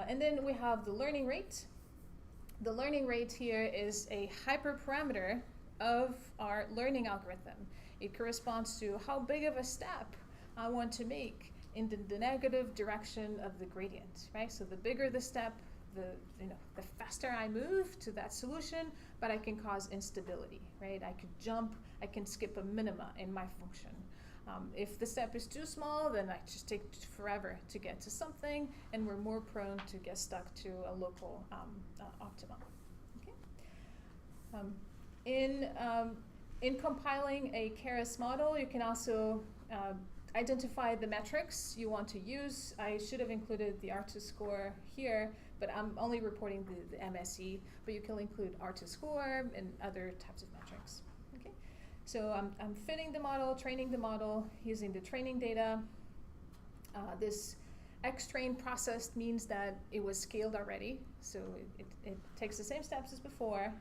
and then we have the learning rate. The learning rate here is a hyperparameter of our learning algorithm. It corresponds to how big of a step I want to make in the negative direction of the gradient, right? So the bigger the step, the faster I move to that solution, but I can cause instability, right? I could jump, I can skip a minima in my function. If the step is too small, then I just take forever to get to something, and we're more prone to get stuck to a local optimum. Okay. In compiling a Keras model, you can also identify the metrics you want to use. I should have included the R2 score here, but I'm only reporting the MSE, but you can include R2 score and other types of metrics. Okay, so I'm fitting the model, training the model, using the training data. This X-train process means that it was scaled already, so it takes the same steps as before.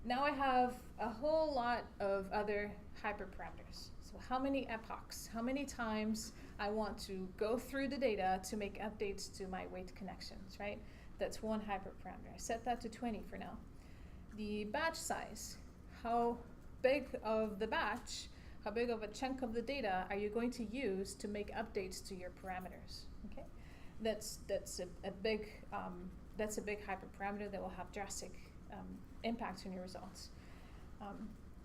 Now I have a whole lot of other hyperparameters. So how many epochs, how many times I want to go through the data to make updates to my weight connections, right? That's one hyperparameter. I set that to 20 for now. The batch size, how big of the batch, how big of a chunk of the data are you going to use to make updates to your parameters, okay? That's a big hyperparameter that will have drastic impact on your results.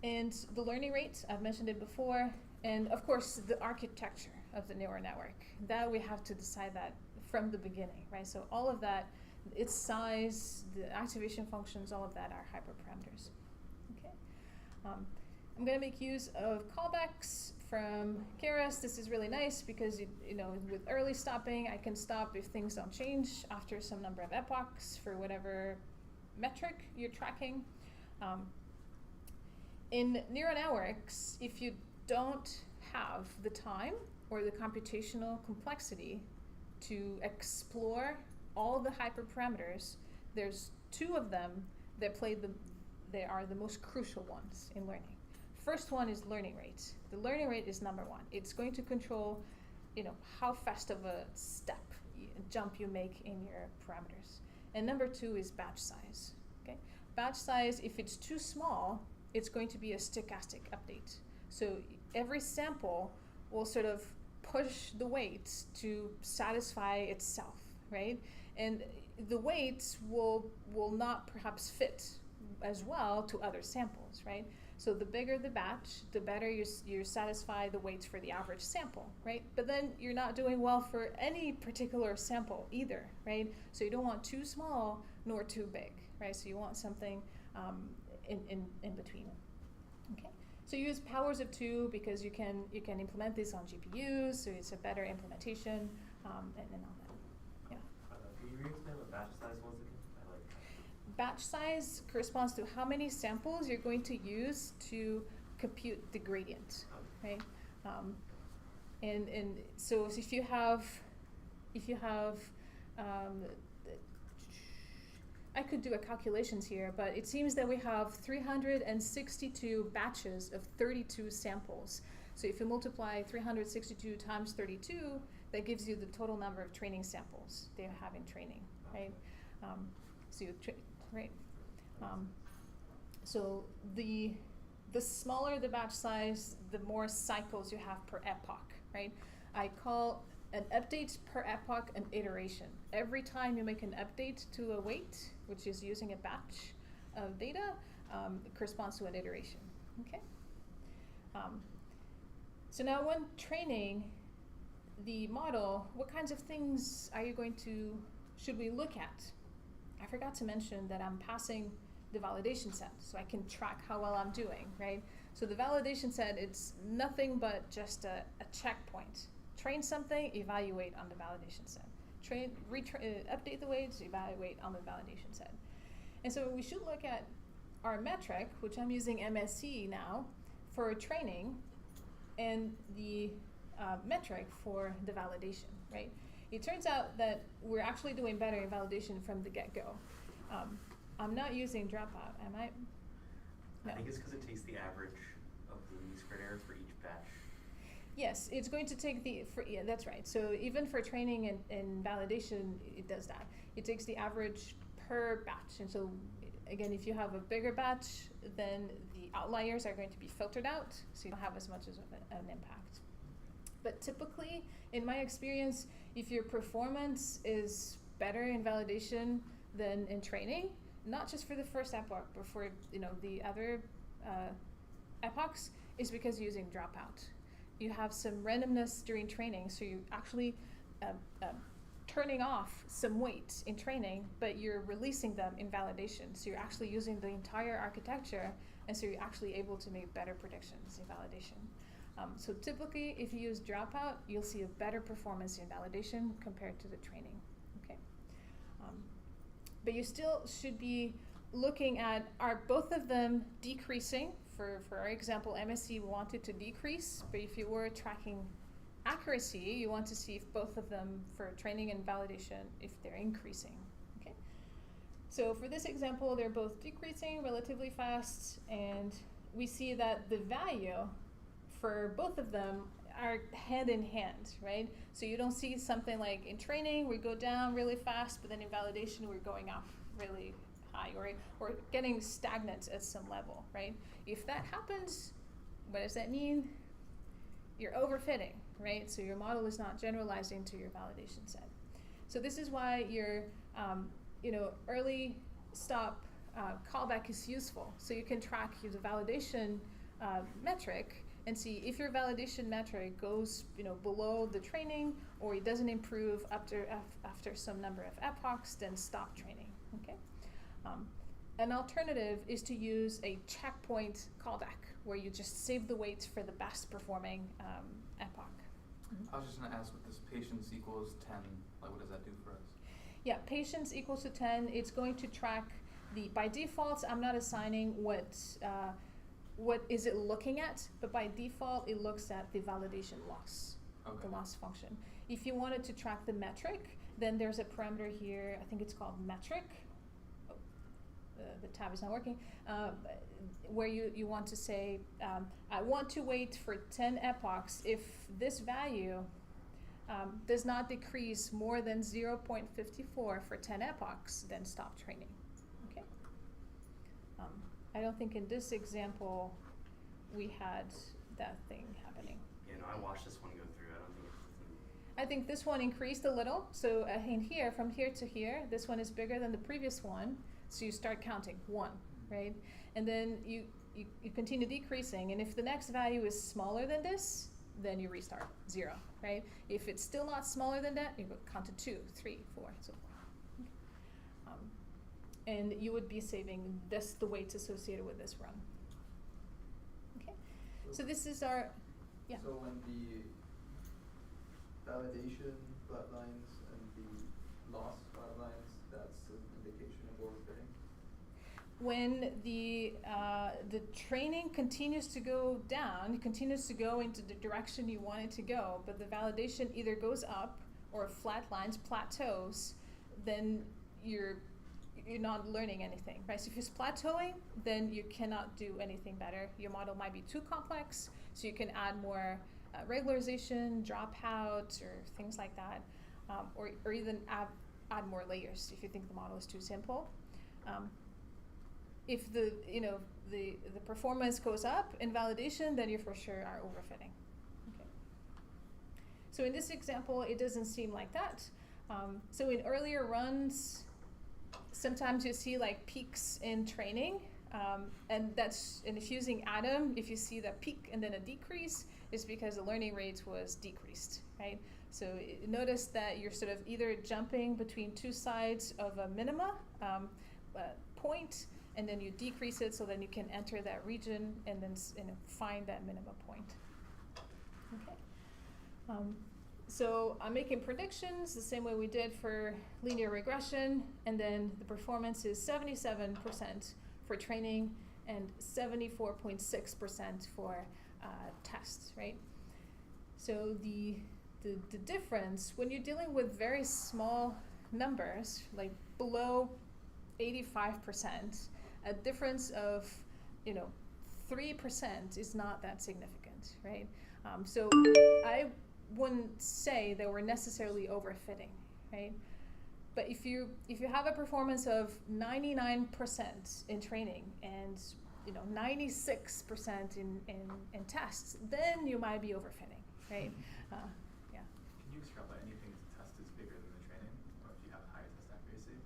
And the learning rate, I've mentioned it before, and of course the architecture of the neural network. That we have to decide that from the beginning, right? So all of that, its size, the activation functions, all of that are hyperparameters. Okay. I'm going to make use of callbacks from Keras. This is really nice because with early stopping, I can stop if things don't change after some number of epochs for whatever metric you're tracking. In neural networks, if you don't have the time or the computational complexity to explore all the hyperparameters, there's two of them that they are the most crucial ones in learning. First one is learning rate. The learning rate is number one. It's going to control, how fast of a jump you make in your parameters. And number two is batch size. Okay, batch size, if it's too small, it's going to be a stochastic update. So every sample will sort of push the weights to satisfy itself, right? And the weights will not perhaps fit as well to other samples, right? So the bigger the batch, the better you satisfy the weights for the average sample, right? But then you're not doing well for any particular sample either, right? So you don't want too small nor too big, right? So you want something in between. Okay. So you use powers of 2 because you can implement this on GPUs, so it's a better implementation, and all that. Yeah. Can you re-explain what batch size was again? Batch size corresponds to how many samples you're going to use to compute the gradient, right? And so if you have, I could do a calculations here, but it seems that we have 362 batches of 32 samples. So if you multiply 362 times 32, that gives you the total number of training samples they have in training, right? So you right. So the smaller the batch size, the more cycles you have per epoch, right? I call an update per epoch an iteration. Every time you make an update to a weight, which is using a batch of data, it corresponds to an iteration. Okay. So now when training the model, what kinds of things should we look at? I forgot to mention that I'm passing the validation set, so I can track how well I'm doing, right? So the validation set, it's nothing but just a checkpoint. Train something, evaluate on the validation set. Update the weights, evaluate on the validation set. And so we should look at our metric, which I'm using MSE now, for training, and the metric for the validation, right? It turns out that we're actually doing better in validation from the get-go. I'm not using dropout, am I? No. I think it's because it takes the average of the least squared errors for each batch. Yes, it's going to take yeah, that's right. So even for training and validation, it does that. It takes the average per batch. And so again, if you have a bigger batch, then the outliers are going to be filtered out, so you don't have as much of an impact. But typically, in my experience, if your performance is better in validation than in training, not just for the first epoch, but for the other epochs, is because you're using dropout. You have some randomness during training, so you're actually turning off some weights in training, but you're releasing them in validation. So you're actually using the entire architecture, and so you're actually able to make better predictions in validation. So typically, if you use dropout, you'll see a better performance in validation compared to the training. Okay. But you still should be looking at, are both of them decreasing? For our example, MSE wanted to decrease, but if you were tracking accuracy, you want to see if both of them, for training and validation, if they're increasing. Okay. So for this example, they're both decreasing relatively fast, and we see that the value for both of them are hand in hand, right? So you don't see something like in training we go down really fast, but then in validation we're going up really high, or getting stagnant at some level, right? If that happens, what does that mean? You're overfitting, right? So your model is not generalizing to your validation set. So this is why your early stop callback is useful. So you can track the validation metric and see if your validation metric goes below the training, or it doesn't improve after some number of epochs, then stop training. Okay. An alternative is to use a checkpoint callback, where you just save the weights for the best performing epoch. I was just going to ask, with this patience equals 10, like what does that do for us? Yeah, patience equals to 10. It's going to track by default, I'm not assigning what is it looking at, but by default, it looks at the validation loss, the loss function. If you wanted to track the metric, then there's a parameter here, I think it's called metric. Oh, the tab is not working. Where you want to say, I want to wait for 10 epochs if this value does not decrease more than 0.54 for 10 epochs, then stop training. Okay. I don't think in this example we had that thing happening. Yeah, no, I watched this one go through. I don't think it's. I think this one increased a little. So in here, from here to here, this one is bigger than the previous one. So you start counting 1, right? And then you continue decreasing. And if the next value is smaller than this, then you restart 0, right? If it's still not smaller than that, you go count to 2, 3, 4, and so forth. And you would be saving the weights associated with this run. Okay, so this is our, yeah. So when the validation flatlines and the loss flatlines, that's an indication of overfitting? When the training continues to go down, it continues to go into the direction you want it to go, but the validation either goes up or flatlines, plateaus, then you're not learning anything, right? So if it's plateauing, then you cannot do anything better. Your model might be too complex, so you can add more regularization, dropout, or things like that, or even add more layers if you think the model is too simple. If the performance goes up in validation, then you for sure are overfitting. Okay. So in this example, it doesn't seem like that. So in earlier runs, sometimes you see like peaks in training, and if using Atom, if you see the peak and then a decrease, it's because the learning rate was decreased, right? So notice that you're sort of either jumping between two sides of a minima point, and then you decrease it so then you can enter that region and then find that minima point. Okay. So I'm making predictions the same way we did for linear regression, and then the performance is 77% for training and 74.6% for tests, right? So the difference, when you're dealing with very small numbers, like below 85%, a difference of 3% is not that significant, right? So I wouldn't say that we're necessarily overfitting, right? But if you have a performance of 99% in training and 96% in tests, then you might be overfitting, right? Yeah. Can you extrapolate anything if the test is bigger than the training, or if you have higher test accuracy?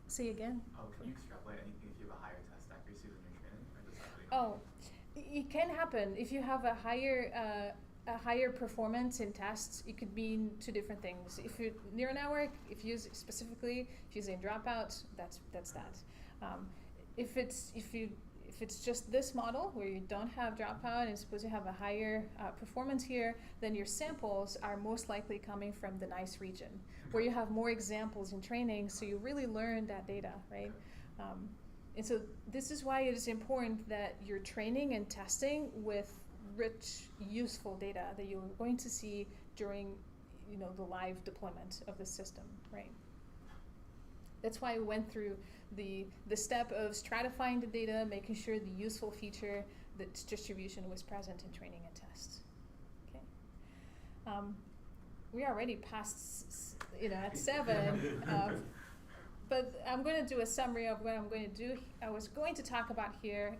Say again? Oh, can you extrapolate anything if you have a higher test accuracy than your training, or does that really Oh, it can happen. If you have a higher performance in tests, it could mean two different things. If you're near an hour, if you use specifically, if you're using dropout, that's that. If it's just this model where you don't have dropout and suppose you have a higher performance here, then your samples are most likely coming from the nice region, where you have more examples in training, so you really learn that data, right? And so this is why it is important that you're training and testing with rich, useful data that you're going to see during the live deployment of the system, right? That's why we went through the step of stratifying the data, making sure the useful feature, that distribution was present in training and tests. Okay. We are already past, at 7, but I'm going to do a summary of what I'm going to do. I was going to talk about here.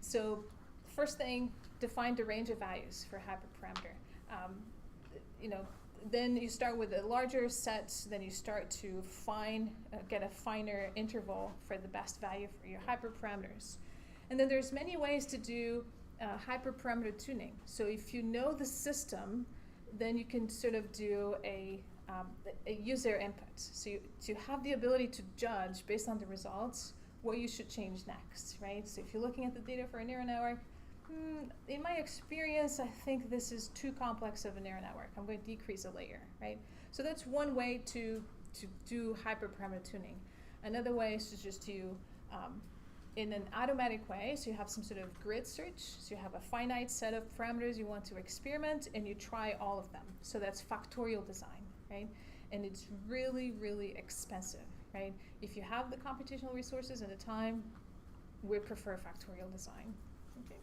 So first thing, define the range of values for hyperparameter. Then you start with a larger set, then you start to get a finer interval for the best value for your hyperparameters. And then there's many ways to do hyperparameter tuning. So if you know the system, then you can sort of do a use their inputs. So to have the ability to judge based on the results what you should change next, right? So if you're looking at the data for a neural network, in my experience, I think this is too complex of a neural network. I'm going to decrease a layer, right? So that's one way to do hyperparameter tuning. Another way is to just do in an automatic way, so you have some sort of grid search, so you have a finite set of parameters you want to experiment, and you try all of them. So that's factorial design, right? And it's really, really expensive, right? If you have the computational resources and the time, we prefer factorial design. Okay.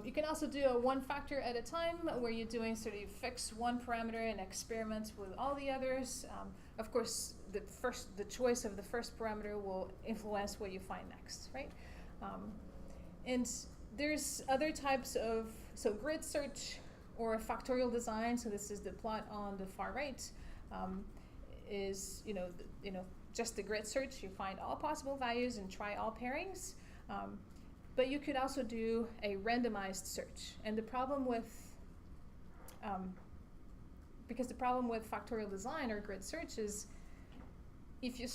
You can also do a one factor at a time, where you're doing sort of fix one parameter and experiment with all the others. Of course, the choice of the first parameter will influence what you find next, right? And there's other types of, so grid search or factorial design. So this is the plot on the far right. Is just the grid search. You find all possible values and try all pairings. But you could also do a randomized search. And the problem with, because the problem with factorial design or grid search is, if you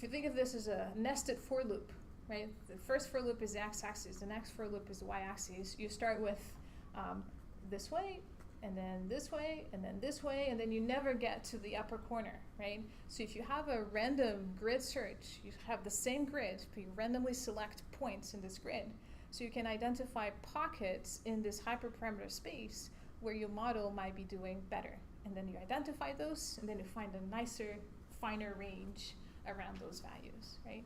think of this as a nested for loop, right? The first for loop is the x-axis, the next for loop is the y-axis. You start with this way, and then this way, and then this way, and then you never get to the upper corner, right? So if you have a random grid search, you have the same grid, but you randomly select points in this grid. So you can identify pockets in this hyperparameter space where your model might be doing better. And then you identify those, and then you find a nicer, finer range around those values, right?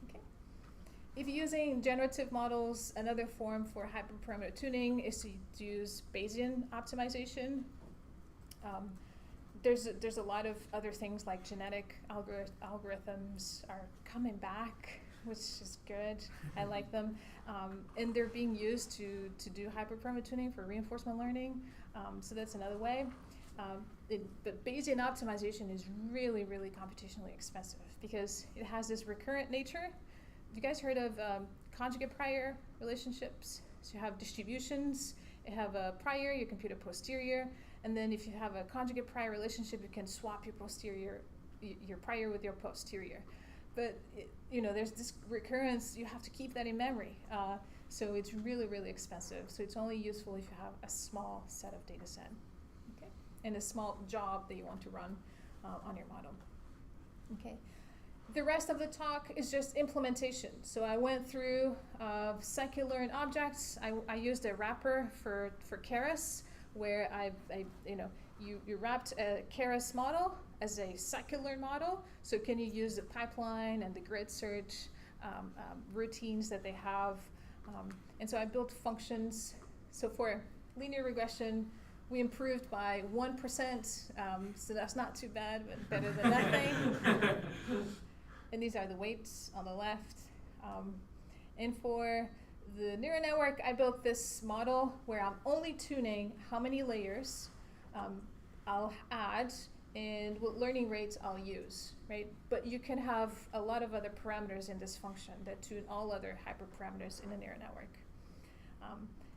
Okay. If you're using generative models, another form for hyperparameter tuning is to use Bayesian optimization. There's a lot of other things like genetic algorithms are coming back, which is good. I like them. And they're being used to do hyperparameter tuning for reinforcement learning. So that's another way. But Bayesian optimization is really, really computationally expensive because it has this recurrent nature. Have you guys heard of conjugate prior relationships? So you have distributions, you have a prior, you compute a posterior, and then if you have a conjugate prior relationship, you can swap your prior with your posterior. But there's this recurrence, you have to keep that in memory. So it's really, really expensive. So it's only useful if you have a small set of data set, okay? And a small job that you want to run on your model, okay? The rest of the talk is just implementation. So I went through Scikitlearn objects. I used a wrapper for Keras, where you wrapped a Keras model as a Scikitlearn model. So can you use the pipeline and the grid search routines that they have? And so I built functions. So for linear regression, we improved by 1%. So that's not too bad, but better than nothing. And these are the weights on the left. And for the neural network, I built this model where I'm only tuning how many layers I'll add and what learning rates I'll use, right? But you can have a lot of other parameters in this function that tune all other hyperparameters in a neural network.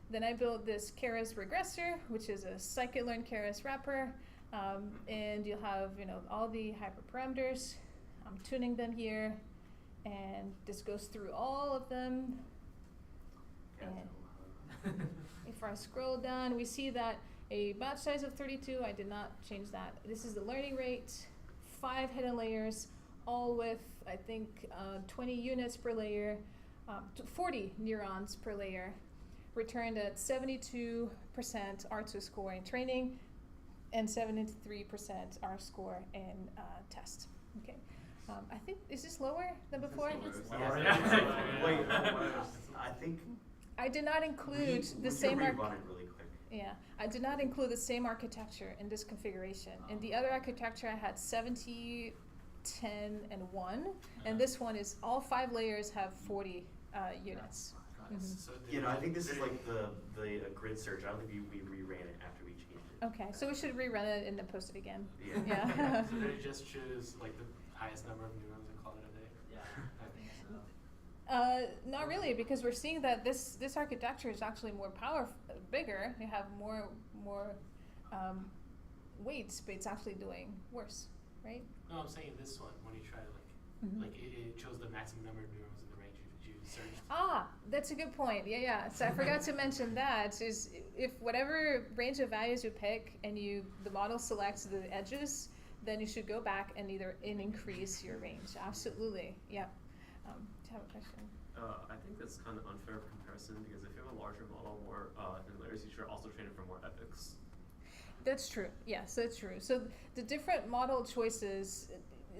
Then I built this Keras regressor, which is a Scikitlearn Keras wrapper. And you'll have all the hyperparameters. I'm tuning them here, and this goes through all of them. And if I scroll down, we see that a batch size of 32, I did not change that. This is the learning rate, 5 hidden layers, all with, I think, 20 units per layer, 40 neurons per layer, returned at 72% R2 score in training, and 73% R score in test. Okay. I think, is this lower than before? Wait, I think I did not include the same rerun it really quick. Yeah, I did not include the same architecture in this configuration. In the other architecture, I had 70, 10, and 1, and this one is all 5 layers have 40 units. So I think this is like the grid search. I don't think we reran it after we changed it. Okay, so we should rerun it and then post it again. Yeah. So they just choose like the highest number of neurons and call it a day? Yeah, I think so. Not really, because we're seeing that this architecture is actually more bigger. You have more weights, but it's actually doing worse, right? No, I'm saying this one, when you try to like it chose the maximum number of neurons in the range you searched. Ah, that's a good point. Yeah. So I forgot to mention that is if whatever range of values you pick and the model selects the edges, then you should go back and increase your range. Absolutely. Yeah. Do you have a question? I think that's kind of unfair comparison because if you have a larger model, more than layers, you should also train it for more epochs. That's true. Yes, that's true. So the different model choices.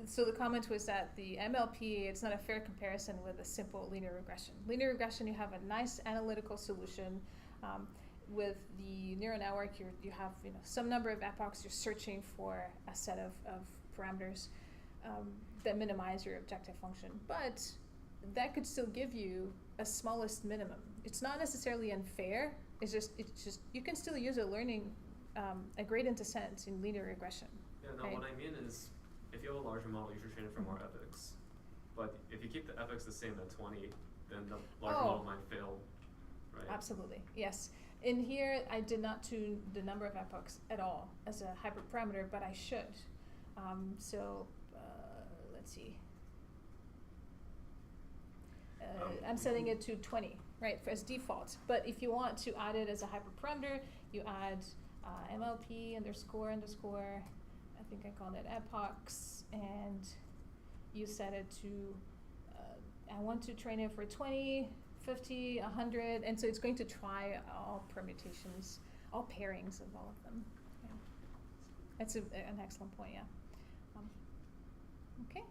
So the comment was that the MLP, it's not a fair comparison with a simple linear regression. Linear regression, you have a nice analytical solution. With the neural network, you have some number of epochs. You're searching for a set of parameters that minimize your objective function. But that could still give you a smallest minimum. It's not necessarily unfair. It's just you can still use a gradient descent in linear regression. Yeah, no, right? what I mean is, if you have a larger model, you should train it for more epochs. But if you keep the epochs the same at 20, then the larger model might fail, right? Absolutely, yes. In here, I did not tune the number of epochs at all as a hyperparameter, but I should. Let's see. I'm setting it to 20, right, as default. But if you want to add it as a hyperparameter, you add MLP __. I think I called it epochs, and you set it to. I want to train it for 20, 50, 100, and so it's going to try all permutations, all pairings of all of them. Yeah, that's an excellent point. Yeah. Okay.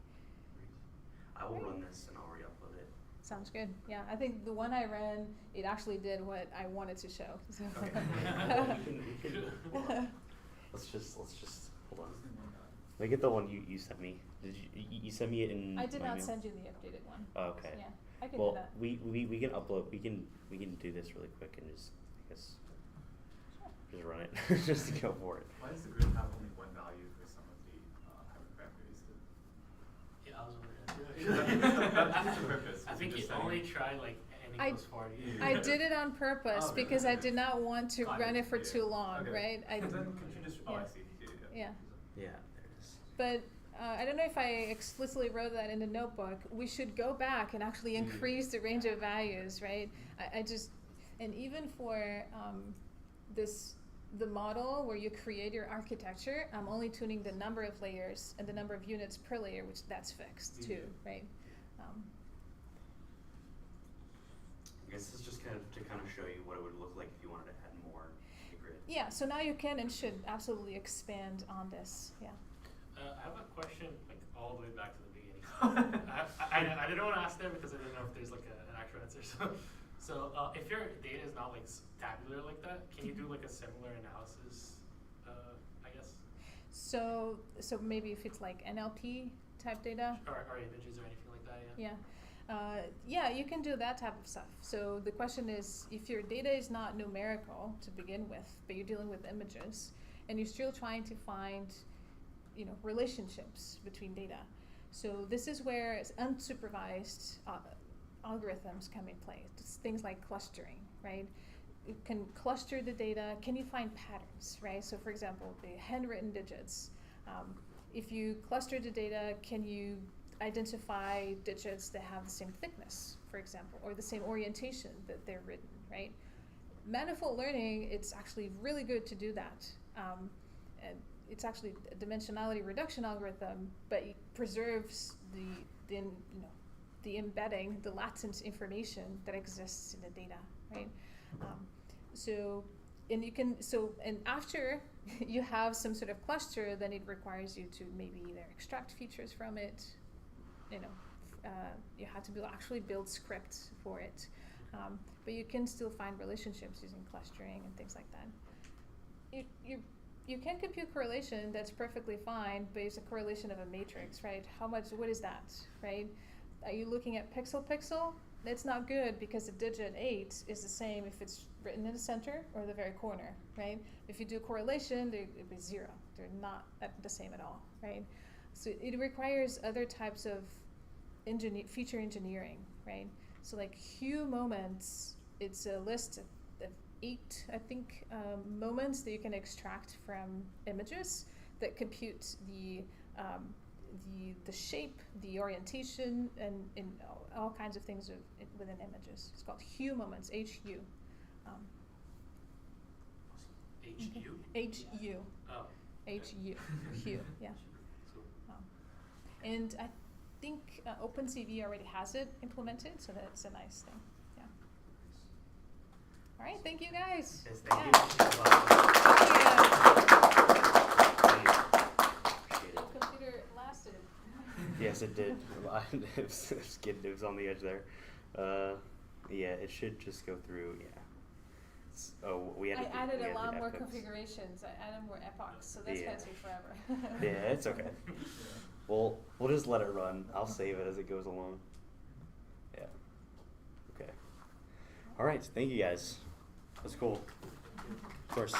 I will run this and I'll re-upload it. Sounds good. Yeah, I think the one I ran, it actually did what I wanted to show. So. Okay. we can let's just hold on. Let me get the one you sent me. Did you send me it in? I did my not email? send you the updated one. Oh, okay. Yeah, I can well, do that. we can upload. We can do this really quick and just just run it. Just go for it. Why does the grid have only one value for some of the hyperparameters? Yeah, I was That's the purpose. I think you only try like n equals 40. I did it on purpose because I did not want to run it for too long, right? Then could you just? Oh, I see. Yeah. Yeah, there it is. But I don't know if I explicitly wrote that in the notebook. We should go back and actually increase the range of values, right? And even for the model where you create your architecture, I'm only tuning the number of layers and the number of units per layer, which that's fixed too, right? I guess this is just kind of to show you what it would look like if you wanted to add more to the grid. Yeah, so now you can and should absolutely expand on this, yeah. I have a question, like all the way back to the beginning. I didn't want to ask there because I didn't know if there's like an actual answer. So if your data is not like tabular like that, can you do like a similar analysis? I guess. So maybe if it's like NLP type data. Or images or anything like that. Yeah. Yeah, you can do that type of stuff. So the question is, if your data is not numerical to begin with, but you're dealing with images, and you're still trying to find, relationships between data. So this is where unsupervised algorithms come in play. It's things like clustering, right? You can cluster the data. Can you find patterns, right? So for example, the handwritten digits. If you cluster the data, can you identify digits that have the same thickness, for example, or the same orientation that they're written, right? Manifold learning, it's actually really good to do that. And it's actually a dimensionality reduction algorithm, but it preserves the embedding, the latent information that exists in the data, right? And after you have some sort of cluster, then it requires you to maybe either extract features from it. You have to actually build scripts for it, but you can still find relationships using clustering and things like that. You can compute correlation, that's perfectly fine, but it's a correlation of a matrix, right? What is that, right? Are you looking at pixel? That's not good because the digit 8 is the same if it's written in the center or the very corner, right? If you do correlation, it'd be 0. They're not the same at all, right? So it requires other types of feature engineering, right? So like hue moments, it's a list of 8, I think, moments that you can extract from images that compute the shape, the orientation, and in all kinds of things within images. It's called hue moments, HU. HU? HU. Oh. HU. Hue, yeah. And I think OpenCV already has it implemented, so that's a nice thing. Yeah. All right, thank you guys. Yes, thank you. The computer lasted. Yes, it did. It was on the edge there. Yeah, it should just go through. Yeah. We added a lot more epochs. configurations. I added more epochs, so that's gonna take forever. Yeah, it's okay. We'll just let it run. I'll save it as it goes along. Yeah. Okay. All right. Thank you guys. That's cool. Of course.